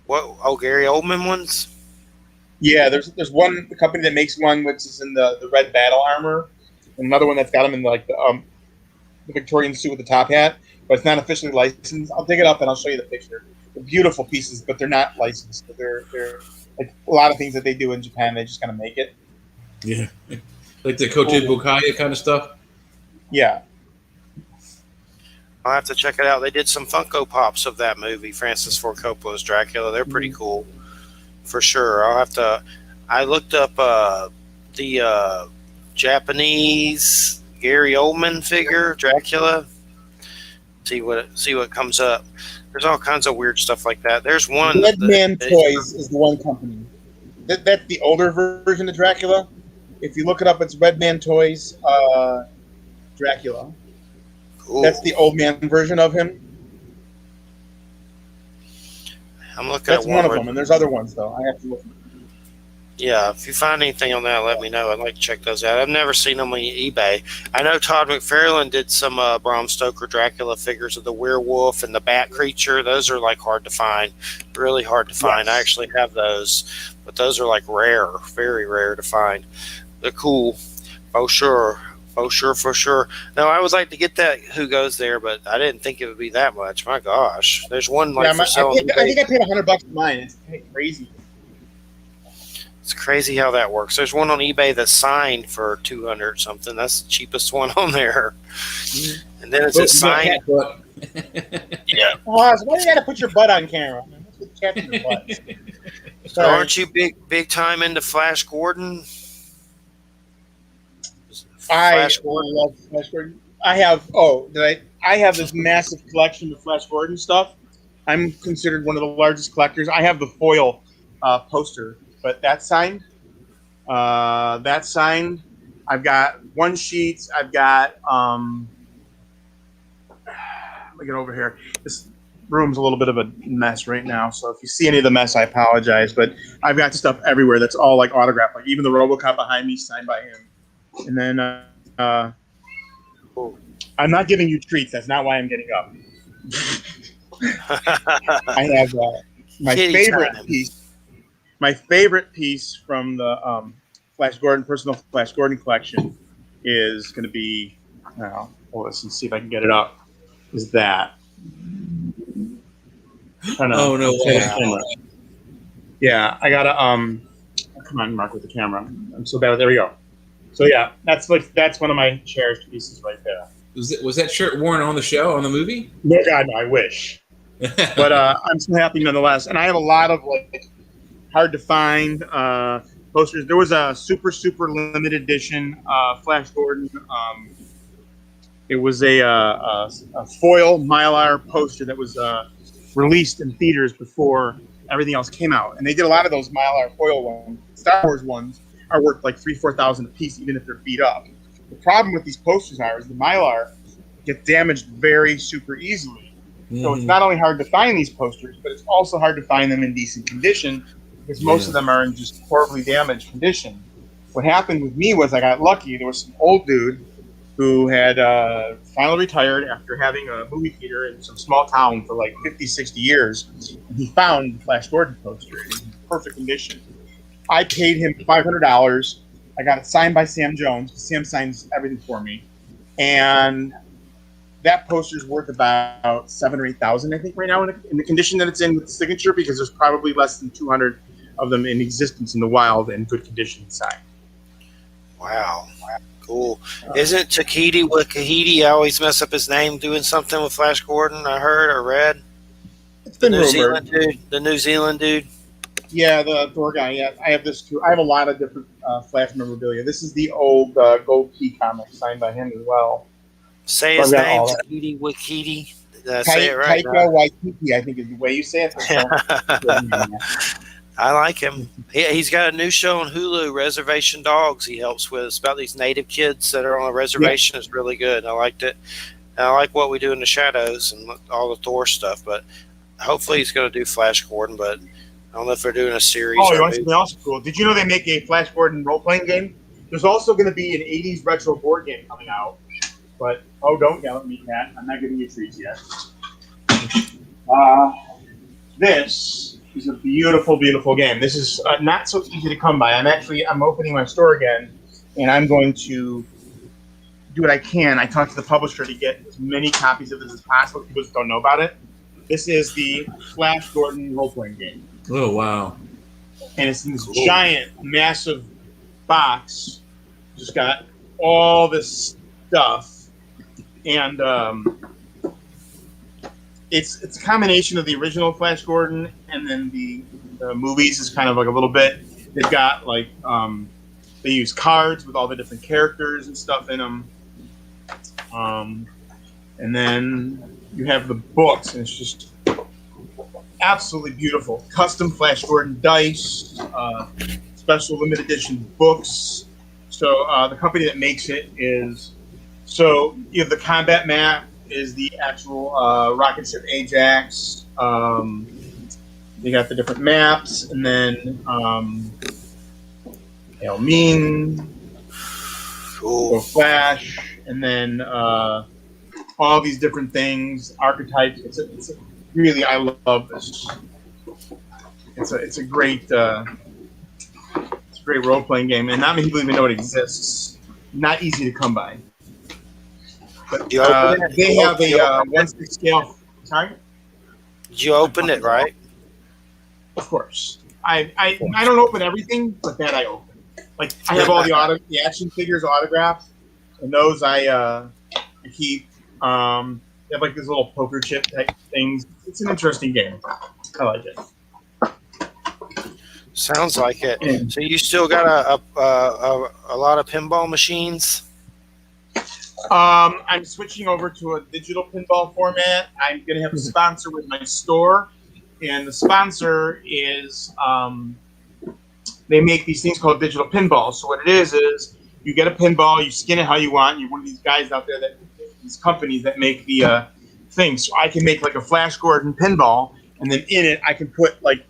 What? Oh, Gary Oldman ones? Yeah, there's one company that makes one which is in the red battle armor, and another one that's got him in the Victorian suit with the top hat, but it's not officially licensed. I'll dig it up and I'll show you the picture. They're beautiful pieces, but they're not licensed. They're like a lot of things that they do in Japan. They just kind of make it. Yeah, like the Kote Bukaya kind of stuff. Yeah. I'll have to check it out. They did some Funko Pops of that movie, Francis Ford Coppola's Dracula. They're pretty cool, for sure. I'll have to. I looked up the Japanese Gary Oldman figure Dracula. See what comes up. There's all kinds of weird stuff like that. There's one. Red Man Toys is the one company. That's the older version of Dracula. If you look it up, it's Red Man Toys Dracula. Cool. That's the old man version of him. I'm looking That's at one of them, and there's other ones though. I have to look. Yeah, if you find anything on that, let me know. I'd like to check those out. I've never seen them on eBay. I know Todd McFarlane did some Bram Stoker Dracula figures of the werewolf and the bat creature. Those are like hard to find, really hard to find. Yes. I actually have those, but those are like rare, very rare to find. They're cool, for sure. For sure. No, I would like to get that Who Goes There, but I didn't think it would be that much. My gosh. There's one like for sale. I think I paid $100 for mine. It's kind of crazy. It's crazy how that works. There's one on eBay that's signed for $200 something. That's the cheapest one on there. And then it's a signed. Yeah. Why do you got to put your butt on camera? Let's put the cat in your butt. So aren't you big time into Flash Gordon? I love Flash Gordon. I have this massive collection of Flash Gordon stuff. I'm considered one of the largest collectors. I have the foil poster, but that's signed. I've got one sheets. I've got let me get over here. This room's a little bit of a mess right now, so if you see any of the mess, I apologize. But I've got stuff everywhere that's all like autographed, like even the RoboCop behind me signed by him. And then I'm not giving you treats. That's not why I'm getting up. I have my favorite piece from the Flash Gordon personal Flash Gordon collection is going to be. Let's see if I can get it up. Is that? Oh no way! Yeah, I gotta come on, Mark, with the camera. I'm so bad. There we go. So yeah, that's one of my cherished pieces right there. Was that shirt worn on the show, on the movie? No, God, no, I wish. But I'm so happy nonetheless. And I have a lot of like hard to find posters. There was a super limited edition Flash Gordon. It was a foil Mylar poster that was released in theaters before everything else came out. And they did a lot of those Mylar foil ones. Star Wars ones are worth like $3,000-$4,000 a piece, even if they're beat up. The problem with these posters is the Mylar gets damaged very super easily. Mm-hmm. So it's not only hard to find these posters, but it's also hard to find them in decent condition because most of them are in just horribly damaged condition. What happened with me was I got lucky. There was some old dude who had finally retired after having a movie theater in some small town for like 50, 60 years. And he found the Flash Gordon poster in perfect condition. I paid him $500. I got it signed by Sam Jones. Sam signs everything for me. And that poster is worth about $7,000 or $8,000, I think, right now in the condition that it's in with the signature, because there's probably less than 200 of them in existence in the wild in good condition signed. Wow. Cool. Isn't Takiti Wakahiti, I always mess up his name, doing something with Flash Gordon, I heard or read? It's been rumored. The New Zealand dude? Yeah, the Thor guy. Yeah, I have this too. I have a lot of different Flash memorabilia. This is the old Gold Key comic signed by him as well. Say his name, Takiti Wakiti. Did I say it right? Taika Waititi, I think is the way you say it. I like him. He's got a new show on Hulu, Reservation Dogs, he helps with. It's about these native kids that are on a reservation. It's really good. I liked it. And I like What We Do in the Shadows and all the Thor stuff, but hopefully he's going to do Flash Gordon, but I don't know if they're doing a series. Oh, you want something else cool? Did you know they make a Flash Gordon role-playing game? There's also going to be an 80s retro board game coming out. But, don't yell at me, Kat. I'm not giving you treats yet. This is a beautiful, beautiful game. This is not so easy to come by. I'm opening my store again, and I'm going to do what I can. I talked to the publisher to get as many copies of this as possible. People just don't know about it. This is the Flash Gordon role-playing game. Oh, wow. And it's in this giant, massive box. Just got all this stuff. And it's a combination of the original Flash Gordon and then the movies is kind of like a little bit. They've got like they use cards with all the different characters and stuff in them, and then you have the books, and it's just absolutely beautiful. Custom Flash Gordon dice, special limited edition books. So the company that makes it is you have the combat map is the actual rocket ship Ajax. You got the different maps, and then Mean, Flash, and then all these different things, archetypes. It's really, I love this. It's a great role playing game, and not many people even know it exists. Not easy to come by. But they have a 1/6 scale. Sorry. Did you open it, right? Of course. I don't open everything, but that I open. Like I have all the action figures autographed, and those I keep. They have like these little poker chip type things. It's an interesting game. I like it. Sounds like it. So you still got a lot of pinball machines? I'm switching over to a digital pinball format. I'm going to have a sponsor with my store, and the sponsor is they make these things called digital pinballs. So what it is you get a pinball, you skin it how you want. You're one of these guys out there these companies that make the things. So I can make like a Flash Gordon pinball, and then in it I can put like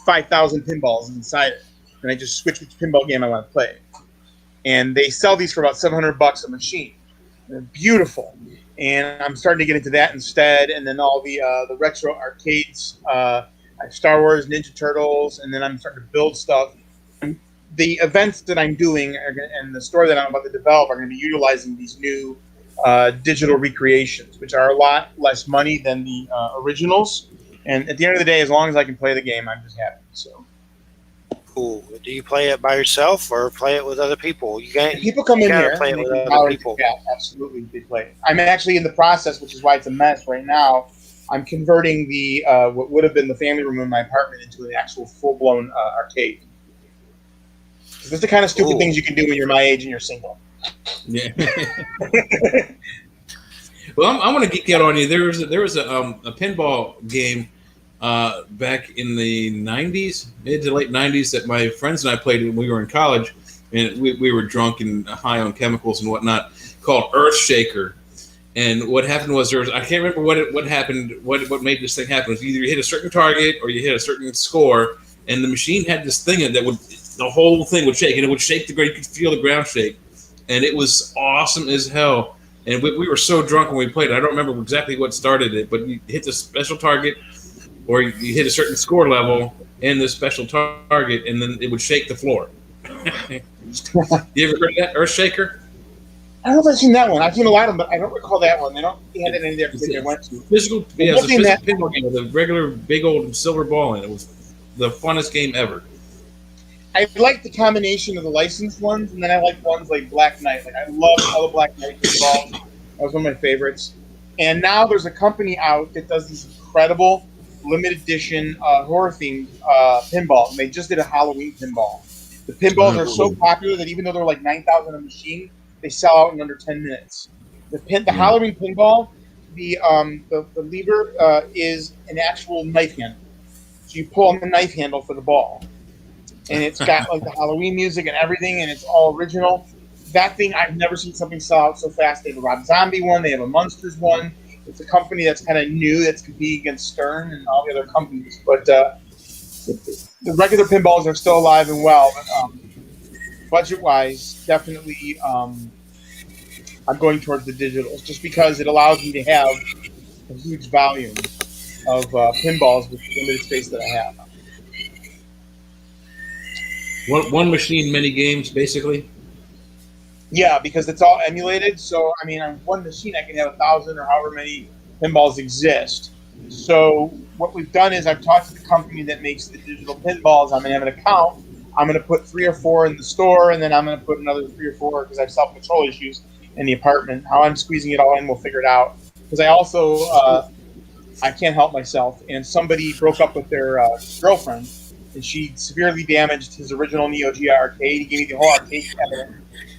5,000 pinballs inside it, and I just switch which pinball game I want to play. And they sell these for about $700 a machine. They're beautiful, and I'm starting to get into that instead. And then all the retro arcades, Star Wars, Ninja Turtles, and then I'm starting to build stuff. And the events that I'm doing and the store that I'm about to develop are going to be utilizing these new digital recreations, which are a lot less money than the originals. And at the end of the day, as long as I can play the game, I'm just happy. So. Cool. Do you play it by yourself or play it with other people? People come in here. Play it with other people. Yeah, absolutely. They play it. I'm actually in the process, which is why it's a mess right now. I'm converting the what would have been the family room in my apartment into an actual full-blown arcade. This is the kind of stupid things you can do when you're my age and you're single. Yeah. Well, I want to geek out on you. There was a pinball game back in the 90s, mid to late 90s, that my friends and I played when we were in college, and we were drunk and high on chemicals and whatnot, called Earthshaker. And what happened was I can't remember what happened, what made this thing happen. It was either you hit a certain target or you hit a certain score, and the machine had this thing that the whole thing would shake, and it would shake the ground. You could feel the ground shake, and it was awesome as hell. And we were so drunk when we played it. I don't remember exactly what started it, but you hit the special target, or you hit a certain score level and the special target, and then it would shake the floor. You ever heard of that, Earthshaker? I don't know if I've seen that one. I've seen a lot of them, but I don't recall that one. They had it in there because I went to. It's a physical pinball game with a regular big old silver ball in it. It was the funnest game ever. I like the combination of the licensed ones, and then I like ones like Black Knight. Like I love all the Black Knight pinballs. That was one of my favorites. And now there's a company out that does these incredible limited edition horror-themed pinballs. And they just did a Halloween pinball. The pinballs are so popular that even though they're like 9,000 a machine, they sell out in under 10 minutes. The Halloween pinball, the lever is an actual knife handle. So you pull on the knife handle for the ball. And it's got like the Halloween music and everything, and it's all original. That thing, I've never seen something sell out so fast. They have a Rob Zombie one. They have a Munsters one. It's a company that's kind of new that's competing against Stern and all the other companies. But the regular pinballs are still alive and well. But budget-wise, definitely I'm going towards the digitals just because it allows me to have a huge volume of pinballs with the limited space that I have. One machine, many games, basically. Yeah, because it's all emulated. So, I mean, on one machine, I can have 1,000 or however many pinballs exist. So, what we've done is I've talked to the company that makes the digital pinballs. I'm going to have an account. I'm going to put 3 or 4 in the store, and then I'm going to put another 3 or 4 because I have self-control issues in the apartment. How I'm squeezing it all in, we'll figure it out. Because I also I can't help myself. And somebody broke up with their girlfriend, and she severely damaged his original Neo Geo arcade. He gave me the whole arcade cabinet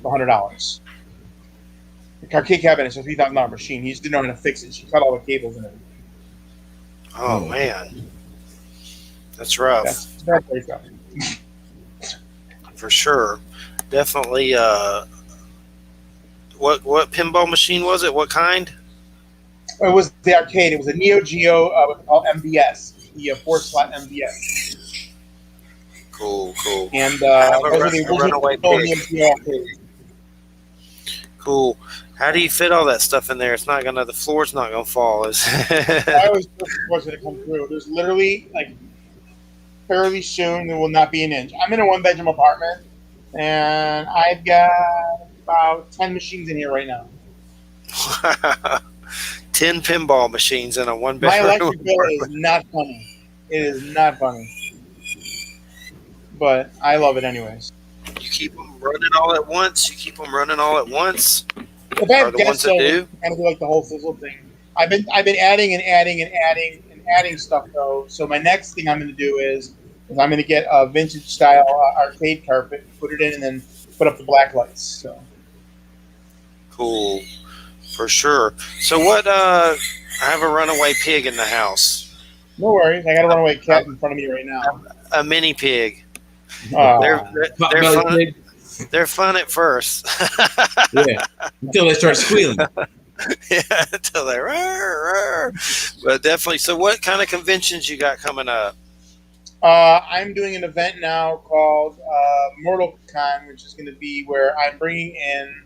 for $100. The arcade cabinet is a $3,000 machine. He just didn't know how to fix it. She cut all the cables and everything. Oh man, that's rough. That's very rough. For sure. Definitely. What pinball machine was it? What kind? It was the arcade. It was a Neo Geo called MVS, the 4-slot MVS. Cool. And those were the original Neo Geo arcades. Cool. How do you fit all that stuff in there? The floor's not gonna fall. I always was going to come through. There's literally fairly soon there will not be an inch. I'm in a 1-bedroom apartment, and I've got about 10 machines in here right now. 10 pinball machines in a 1-bedroom. My electric bill is not funny. It is not funny, but I love it anyways. You keep them running all at once. If I have the ones guests, that I do. kind of do like the whole sizzle thing. I've been adding and adding stuff though. So my next thing I'm going to do is I'm going to get a vintage style arcade carpet, put it in, and then put up the black lights. So cool, for sure. So what? I have a runaway pig in the house. No worries. I got a runaway cat in front of me right now. A mini pig. They're fun. They're fun at first. Yeah, until they start squealing. Yeah, until they But definitely. So, what kind of conventions you got coming up? I'm doing an event now called Mortal Con, which is going to be where I'm bringing in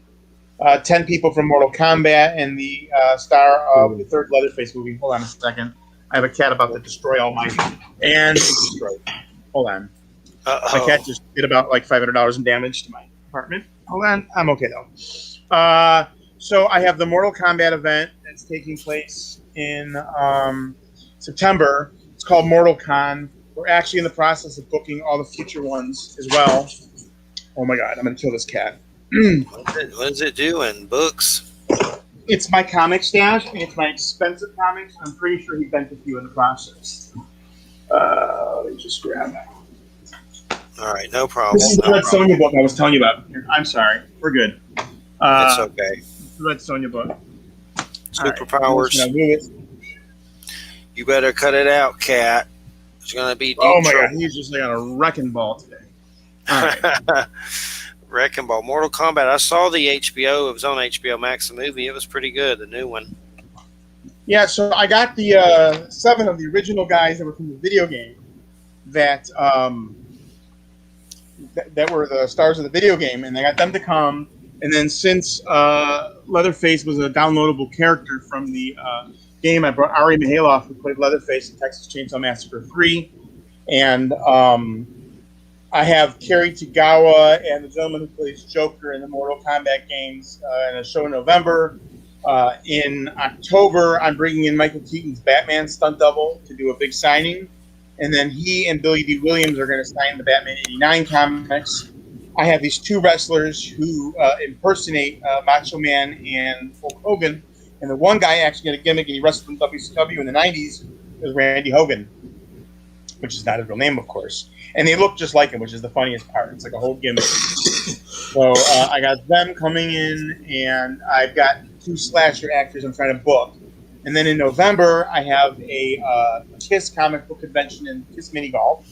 10 people from Mortal Kombat and the star of the third Leatherface movie. Hold on a second. I have a cat about to destroy all my... And it's destroyed. Hold on. My cat just did about $500 in damage to my apartment. Hold on. I'm okay, though. So I have the Mortal Kombat event that's taking place in September. It's called Mortal Con. We're actually in the process of booking all the future ones as well. Oh, my God. I'm going to kill this cat. What is it doing? Books? It's my comic stash, and it's my expensive comics. I'm pretty sure he bent a few in the process. Let me just grab that. All right, no problem. This is the Red Sonja book I was telling you about. I'm sorry. We're good. It's okay. The Red Sonja book. Superpowers. Right. You better cut it out, cat. It's going to be deep Oh, my trouble. God. He's just on a wrecking ball today. All right. Wrecking Ball. Mortal Kombat. I saw the HBO. It was on HBO Max, the movie. It was pretty good, the new one. Yeah, so I got the 7 of the original guys that were from the video game that were the stars of the video game, and I got them to come. And then since Leatherface was a downloadable character from the game, I brought Ari Mihailoff, who played Leatherface in Texas Chainsaw Massacre 3. And I have Kerry Tagawa and the gentleman who plays Joker in the Mortal Kombat games in a show in November. In October, I'm bringing in Michael Keaton's Batman stunt double to do a big signing. And then he and Billy D. Williams are going to sign the Batman 89 comics. I have these 2 wrestlers who impersonate Macho Man and Hulk Hogan. And the one guy actually got a gimmick, and he wrestled in WCW in the 90s, was Randy Hogan, which is not his real name, of course. And they look just like him, which is the funniest part. It's like a whole gimmick. So I got them coming in, and I've got 2 slasher actors I'm trying to book. And then in November, I have a KISS comic book convention in KISS Mini Golf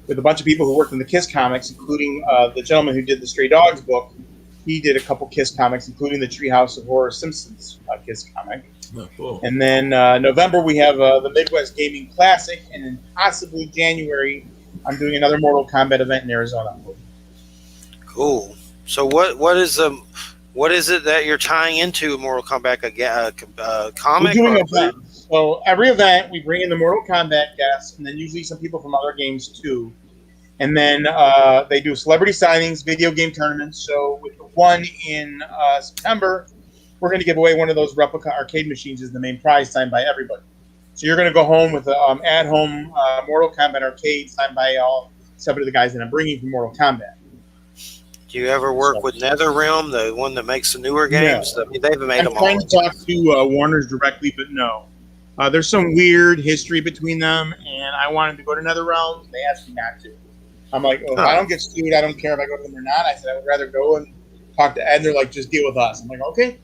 with a bunch of people who worked on the KISS comics, including the gentleman who did the Stray Dogs book. He did a couple KISS comics, including the Treehouse of Horror Simpsons KISS comic. Oh, cool. And then November, we have the Midwest Gaming Classic. And then possibly January, I'm doing another Mortal Kombat event in Arizona. Cool. So what is it that you're tying into Mortal Kombat? A comic? We're doing events. So every event, we bring in the Mortal Kombat guests, and then usually some people from other games too. And then they do celebrity signings, video game tournaments. So with the one in September, we're going to give away one of those replica arcade machines as the main prize, signed by everybody. So you're going to go home with an at-home Mortal Kombat arcade signed by all 7 of the guys that I'm bringing from Mortal Kombat. Do you ever work with NetherRealm, the one that makes the newer games? No. They've made them all. I'm trying to talk to Warner's directly, but no. There's some weird history between them, and I wanted to go to Nether Realms. They asked me not to. I'm like, if I don't get sued, I don't care if I go to them or not. I said I would rather go and talk to Ed. And they're like, just deal with us. I'm like, okay,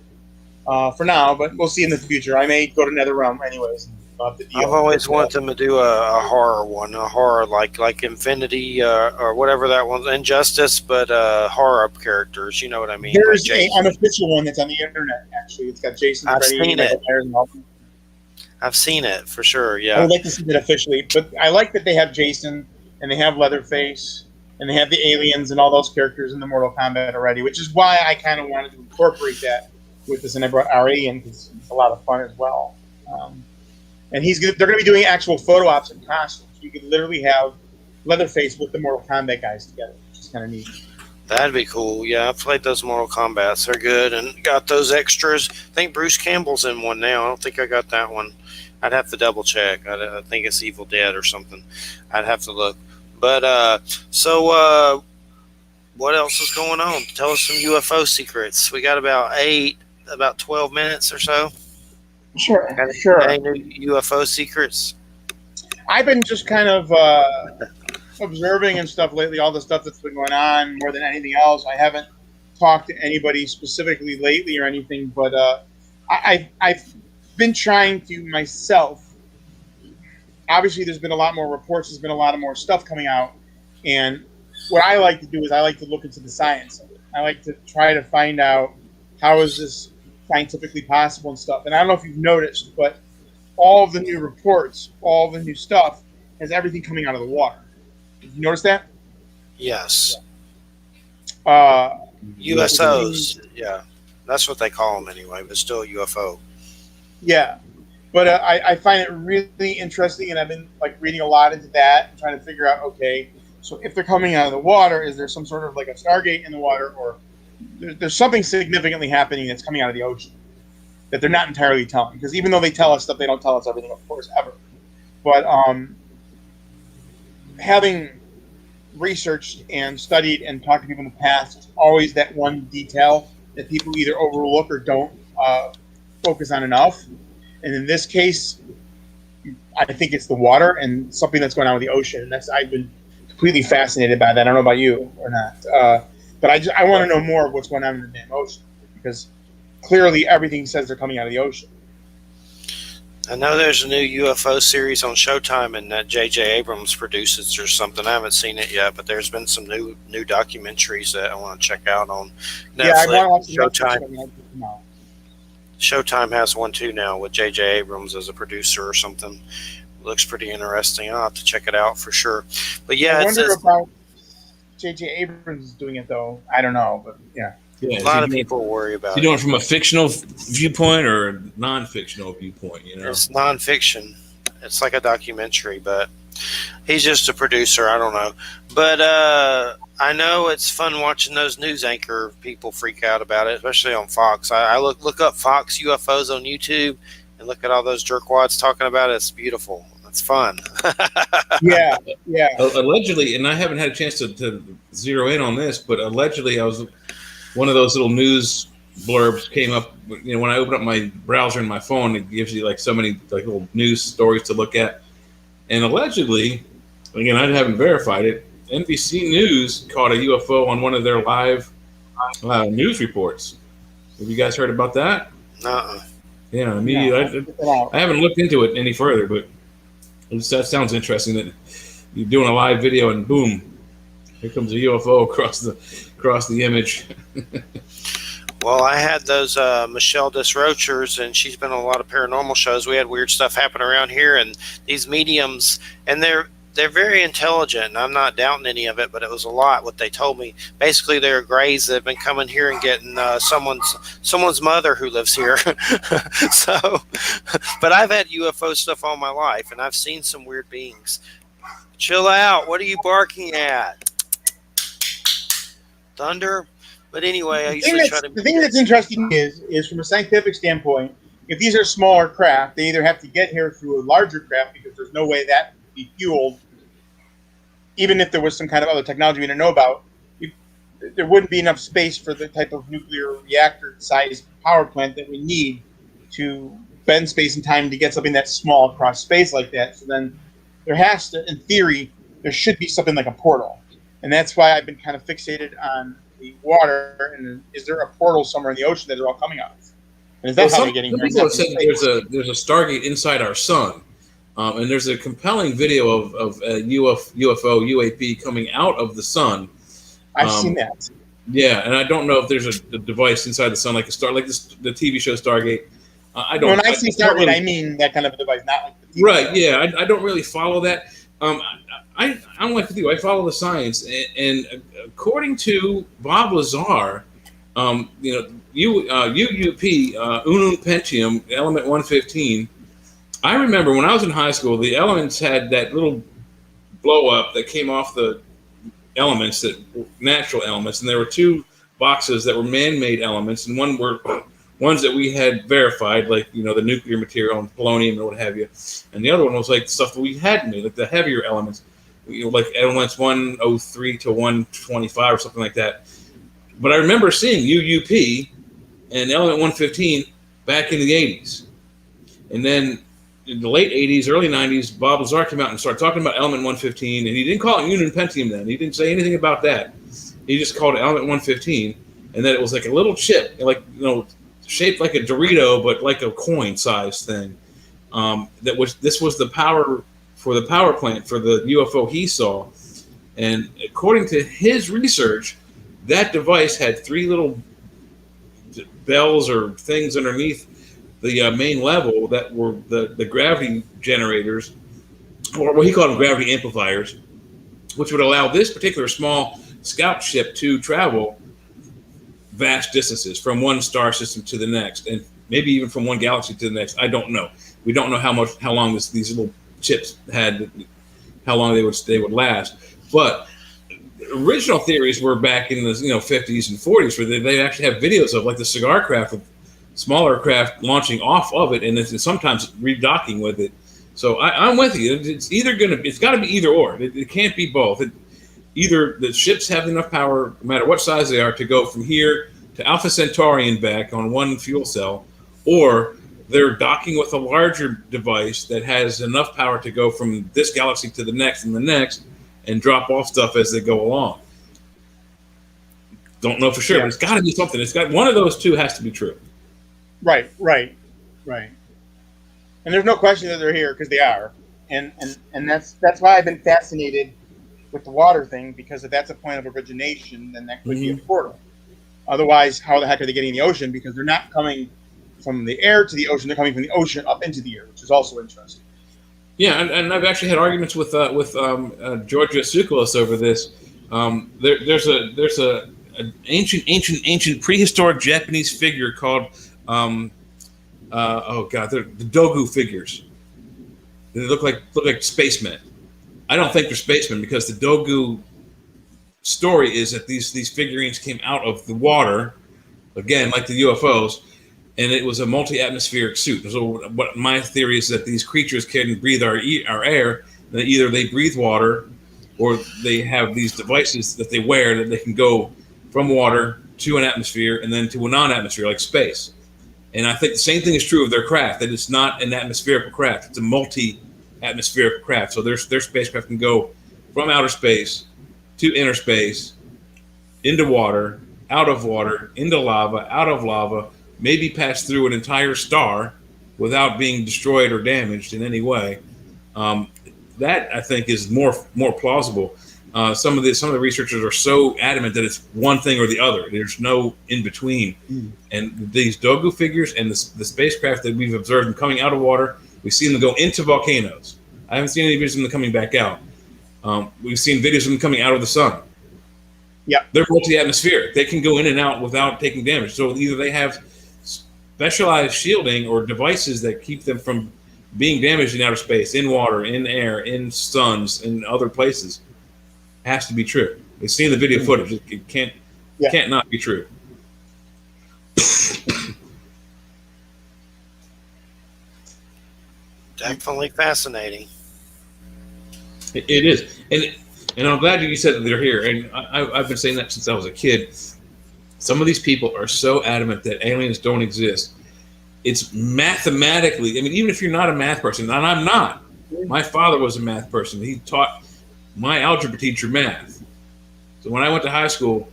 for now, but we'll see in the future. I may go to Nether Realm anyways. I've always wanted them to do a horror one, a horror like Infinity or whatever that one's, Injustice, but horror characters. You know what I mean? There's like an unofficial one that's on the internet. Actually, it's got Jason. I've Freddy, seen it. and all. I've seen it for sure. Yeah, I would like to see it officially, but I like that they have Jason and they have Leatherface and they have the aliens and all those characters in the Mortal Kombat already, which is why I kind of wanted to incorporate that with this, and I brought RA in because it's a lot of fun as well. And they're going to be doing actual photo ops and costumes. You could literally have Leatherface with the Mortal Kombat guys together, which is kind of neat. that'd be cool. Yeah, I've played those Mortal Kombats. They're good and got those extras. I think Bruce Campbell's in one now. I don't think I got that one. I'd have to double check. I think it's Evil Dead or something. I'd have to look. But so what else is going on? Tell us some UFO secrets. We got about 12 minutes or so. Sure. Any new UFO secrets? I've been just kind of observing and stuff lately, all the stuff that's been going on more than anything else. I haven't talked to anybody specifically lately or anything, but I've been trying to myself. Obviously, there's been a lot more reports. There's been a lot of more stuff coming out. And what I like to do is I like to look into the science of it. I like to try to find out how is this scientifically possible and stuff. And I don't know if you've noticed, but all of the new reports, all the new stuff has everything coming out of the water. Did you notice that? Yes. USOs. Yeah. That's what they call them anyway, but still a UFO. Yeah. But I find it really interesting, and I've been like reading a lot into that and trying to figure out, okay, so if they're coming out of the water, is there some sort of like a Stargate in the water, or there's something significantly happening that's coming out of the ocean that they're not entirely telling? Because even though they tell us stuff, they don't tell us everything, of course, ever. But having researched and studied and talked to people in the past, there's always that one detail that people either overlook or don't focus on enough. And in this case, I think it's the water and something that's going on with the ocean. And I've been completely fascinated by that. I don't know about you or not. But I want to know more of what's going on in the damn ocean, because clearly everything says they're coming out of the ocean. I know there's a new UFO series on Showtime, and that J.J. Abrams produces or something. I haven't seen it yet, but there's been some new documentaries that I want to check out on Netflix. Yeah, I want to watch Showtime. Showtime has one too now with J.J. Abrams as a producer or something. Looks pretty interesting. I'll have to check it out for sure. But yeah, I wonder about J.J. Abrams doing it though. I don't know, but yeah. A lot of people worry about it. You doing it from a fictional viewpoint or a non-fictional viewpoint? You know, it's non-fiction. It's like a documentary, but he's just a producer. I don't know, but I know it's fun watching those news anchor people freak out about it, especially on Fox. I look up Fox UFOs on YouTube and look at all those jerkwads talking about it. It's beautiful. It's fun. Yeah. Allegedly, and I haven't had a chance to zero in on this, but allegedly, I was one of those little news blurbs came up. You know, when I open up my browser in my phone, it gives you like so many like little news stories to look at. And allegedly, again, I haven't verified it, NBC News caught a UFO on one of their live news reports. Have you guys heard about that? Uh-uh. Yeah, immediately. I haven't looked into it any further, but that sounds interesting. That you're doing a live video and boom, here comes a UFO across the image. Well, I had those Michelle Desrochers, and she's been on a lot of paranormal shows. We had weird stuff happen around here, and these mediums, and they're very intelligent, and I'm not doubting any of it, but it was a lot what they told me. Basically, they're grays that have been coming here and getting someone's mother who lives here. So, but I've had UFO stuff all my life, and I've seen some weird beings. Chill out. What are you barking at? Thunder? But anyway, I usually try to... The thing that's interesting is from a scientific standpoint, if these are smaller craft, they either have to get here through a larger craft because there's no way that would be fueled. Even if there was some kind of other technology we didn't know about, there wouldn't be enough space for the type of nuclear reactor-sized power plant that we need to bend space and time to get something that's small across space like that. So then there has to, in theory, there should be something like a portal. And that's why I've been kind of fixated on the water. And is there a portal somewhere in the ocean that they're all coming out of? And is that how they're getting here? People have said that there's a Stargate inside our sun. And there's a compelling video of a UFO, UAP coming out of the sun. I've seen that. Yeah, and I don't know if there's a device inside the sun like the TV show Stargate. I don't. When I see Stargate, really, I mean that kind of a device, not like the TV right. show. Yeah, I don't really follow that. I'm like with you. I follow the science, and according to Bob Lazar, UUP, Unum Pentium, element 115. I remember when I was in high school, the elements had that little blow up that came off the elements, that natural elements, and there were two boxes that were man-made elements, and one were ones that we had verified, like the nuclear material and polonium and what have you, and the other one was like stuff that we hadn't made, like the heavier elements, like elements 103 to 125 or something like that. But I remember seeing UUP and element 115 back in the 80s, and then in the late 80s, early 90s, Bob Lazar came out and started talking about element 115, and he didn't call it Unum Pentium then. He didn't say anything about that. He just called it element 115, and that it was like a little chip, like shaped like a Dorito, but like a coin-sized thing. This was the power for the power plant for the UFO he saw, and according to his research, that device had three little bells or things underneath the main level that were the gravity generators, or what he called them gravity amplifiers, which would allow this particular small scout ship to travel vast distances from one star system to the next, and maybe even from one galaxy to the next. I don't know. We don't know how long these little chips had, how long they would last. But original theories were back in the 50s and 40s, where they actually have videos of like the cigar craft with smaller craft launching off of it, and it's sometimes redocking with it. So I'm with you. It's got to be either or. It can't be both. Either the ships have enough power, no matter what size they are, to go from here to Alpha Centauri and back on one fuel cell, or they're docking with a larger device that has enough power to go from this galaxy to the next and the next, and drop off stuff as they go along. Don't know for sure, but it's got to be something. It's got one of those two has to be true. Right. And there's no question that they're here, because they are, and that's why I've been fascinated with the water thing, because if that's a point of origination, then that could be a portal. Otherwise, how the heck are they getting in the ocean? Because they're not coming from the air to the ocean; they're coming from the ocean up into the air, which is also interesting. Yeah, and I've actually had arguments with Georgia Tsoukalos over this. There's an ancient prehistoric Japanese figure called they're the Dogu figures. They look like spacemen. I don't think they're spacemen, because the Dogu story is that these figurines came out of the water, again, like the UFOs, and it was a multi-atmospheric suit. So what my theory is that these creatures can breathe our air, that either they breathe water or they have these devices that they wear that they can go from water to an atmosphere and then to a non-atmosphere, like space. And I think the same thing is true of their craft, that it's not an atmospherical craft. It's a multi-atmospheric craft. So their spacecraft can go from outer space to inner space, into water, out of water, into lava, out of lava, maybe pass through an entire star without being destroyed or damaged in any way. That, I think, is more plausible. Some of the researchers are so adamant that it's one thing or the other. There's no in between. And these Dogu figures and the spacecraft that we've observed them coming out of water, we've seen them go into volcanoes. I haven't seen any videos of them coming back out. We've seen videos of them coming out of the sun. Yeah, they're multi-atmospheric. They can go in and out without taking damage. So either they have specialized shielding or devices that keep them from being damaged in outer space, in water, in air, in suns, in other places. Has to be true. We've seen the video footage. It can't not be true. Definitely fascinating. It is, and I'm glad you said that they're here. And I've been saying that since I was a kid. Some of these people are so adamant that aliens don't exist, it's mathematically. I mean, even if you're not a math person, and I'm not. My father was a math person. He taught my algebra teacher math. So when I went to high school,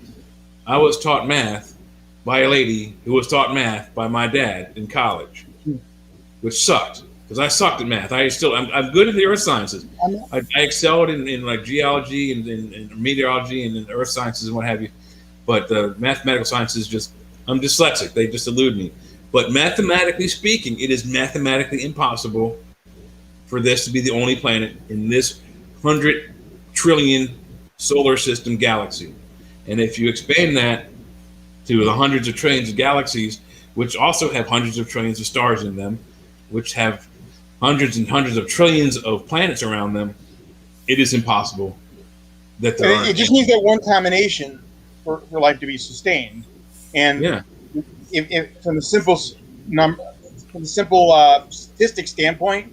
I was taught math by a lady who was taught math by my dad in college, which sucked because I sucked at math. I'm good at the earth sciences. I excelled in like geology and meteorology and in earth sciences and what have you. But the mathematical sciences I'm dyslexic. They just elude me. But mathematically speaking, it is mathematically impossible for this to be the only planet in this 100 trillion solar system galaxy. And if you expand that to the hundreds of trillions of galaxies, which also have hundreds of trillions of stars in them, which have hundreds and hundreds of trillions of planets around them, it is impossible that there are. It just needs that one combination for life to be sustained. And if from the simple statistic standpoint,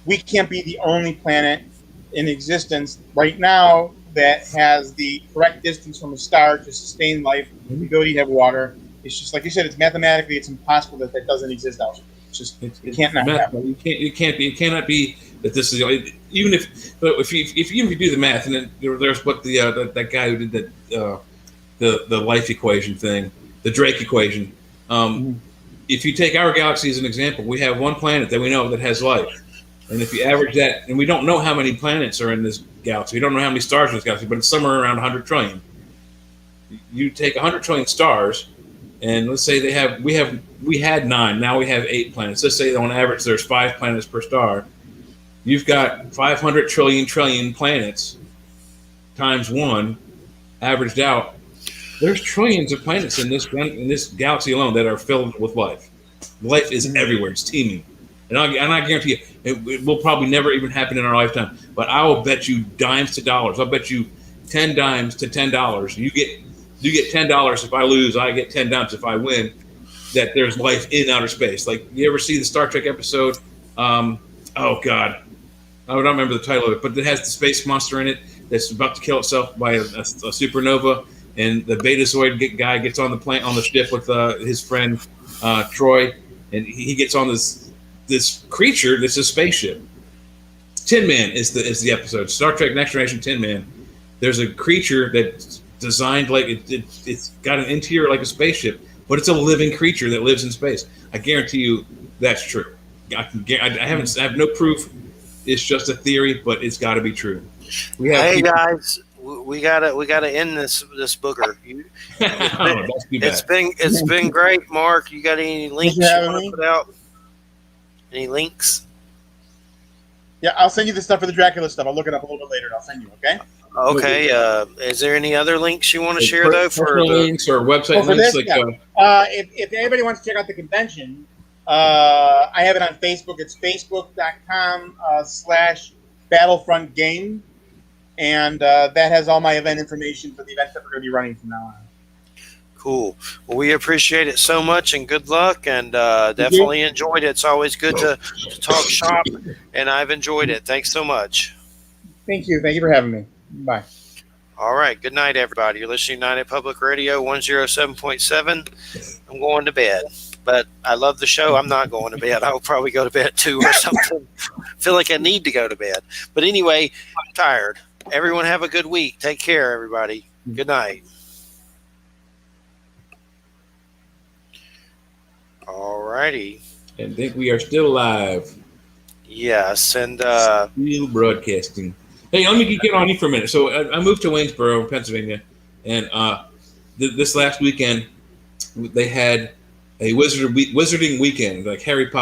we can't be the only planet in existence right now that has the correct distance from a star to sustain life, the ability to have water. It's just like you said. It's mathematically, it's impossible that doesn't exist out there. It's just it can't not happen. It cannot be that this is even if you do the math, and then there's what that guy who did the life equation thing, the Drake equation. If you take our galaxy as an example, we have one planet that we know that has life. And if you average that, and we don't know how many planets are in this galaxy, we don't know how many stars in this galaxy, but it's somewhere around 100 trillion. You take 100 trillion stars, and let's say we had 9, now we have 8 planets. Let's say on average there's 5 planets per star. You've got 500 trillion planets times 1, averaged out. There's trillions of planets in this galaxy alone that are filled with life. Life is everywhere. It's teeming. And I guarantee you, it will probably never even happen in our lifetime. But I will bet you dimes to dollars. I'll bet you 10 dimes to $10. You get $10 if I lose. I get 10 dimes if I win. That there's life in outer space. Like, you ever see the Star Trek episode? Oh God, I don't remember the title of it, but it has the space monster in it that's about to kill itself by a supernova. And the Betazoid guy gets on the ship with his friend Troy, and he gets on this creature that's a spaceship. Tin Man is the episode. Star Trek Next Generation Tin Man. There's a creature that's designed like it's got an interior like a spaceship, but it's a living creature that lives in space. I guarantee you that's true. I have no proof. It's just a theory, but it's got to be true. Guys, we gotta end this booger. It's been great, Mark. You got any links you want to put out? Any links? Yeah, I'll send you the stuff for the Dracula stuff. I'll look it up a little bit later and I'll send you, okay? Okay. Is there any other links you want to share, though? For links or website links? If anybody wants to check out the convention, I have it on Facebook. It's facebook.com/Battlefront Game. And that has all my event information for the events that we're going to be running from now on. Cool. Well, we appreciate it so much, and good luck, and definitely enjoyed it. It's always good to talk shop, and I've enjoyed it. Thanks so much. Thank you. Thank you for having me. Bye. All right. Good night, everybody. You're listening to United Public Radio 107.7. I'm going to bed, but I love the show. I'm not going to bed. I'll probably go to bed at 2 or something. Feel like I need to go to bed. But anyway, I'm tired. Everyone have a good week. Take care, everybody. Good night. All righty. And think we are still live. Yes, and still broadcasting. Hey, let me get on you for a minute. So I moved to Waynesboro, Pennsylvania, and this last weekend they had a wizarding weekend, like Harry Potter.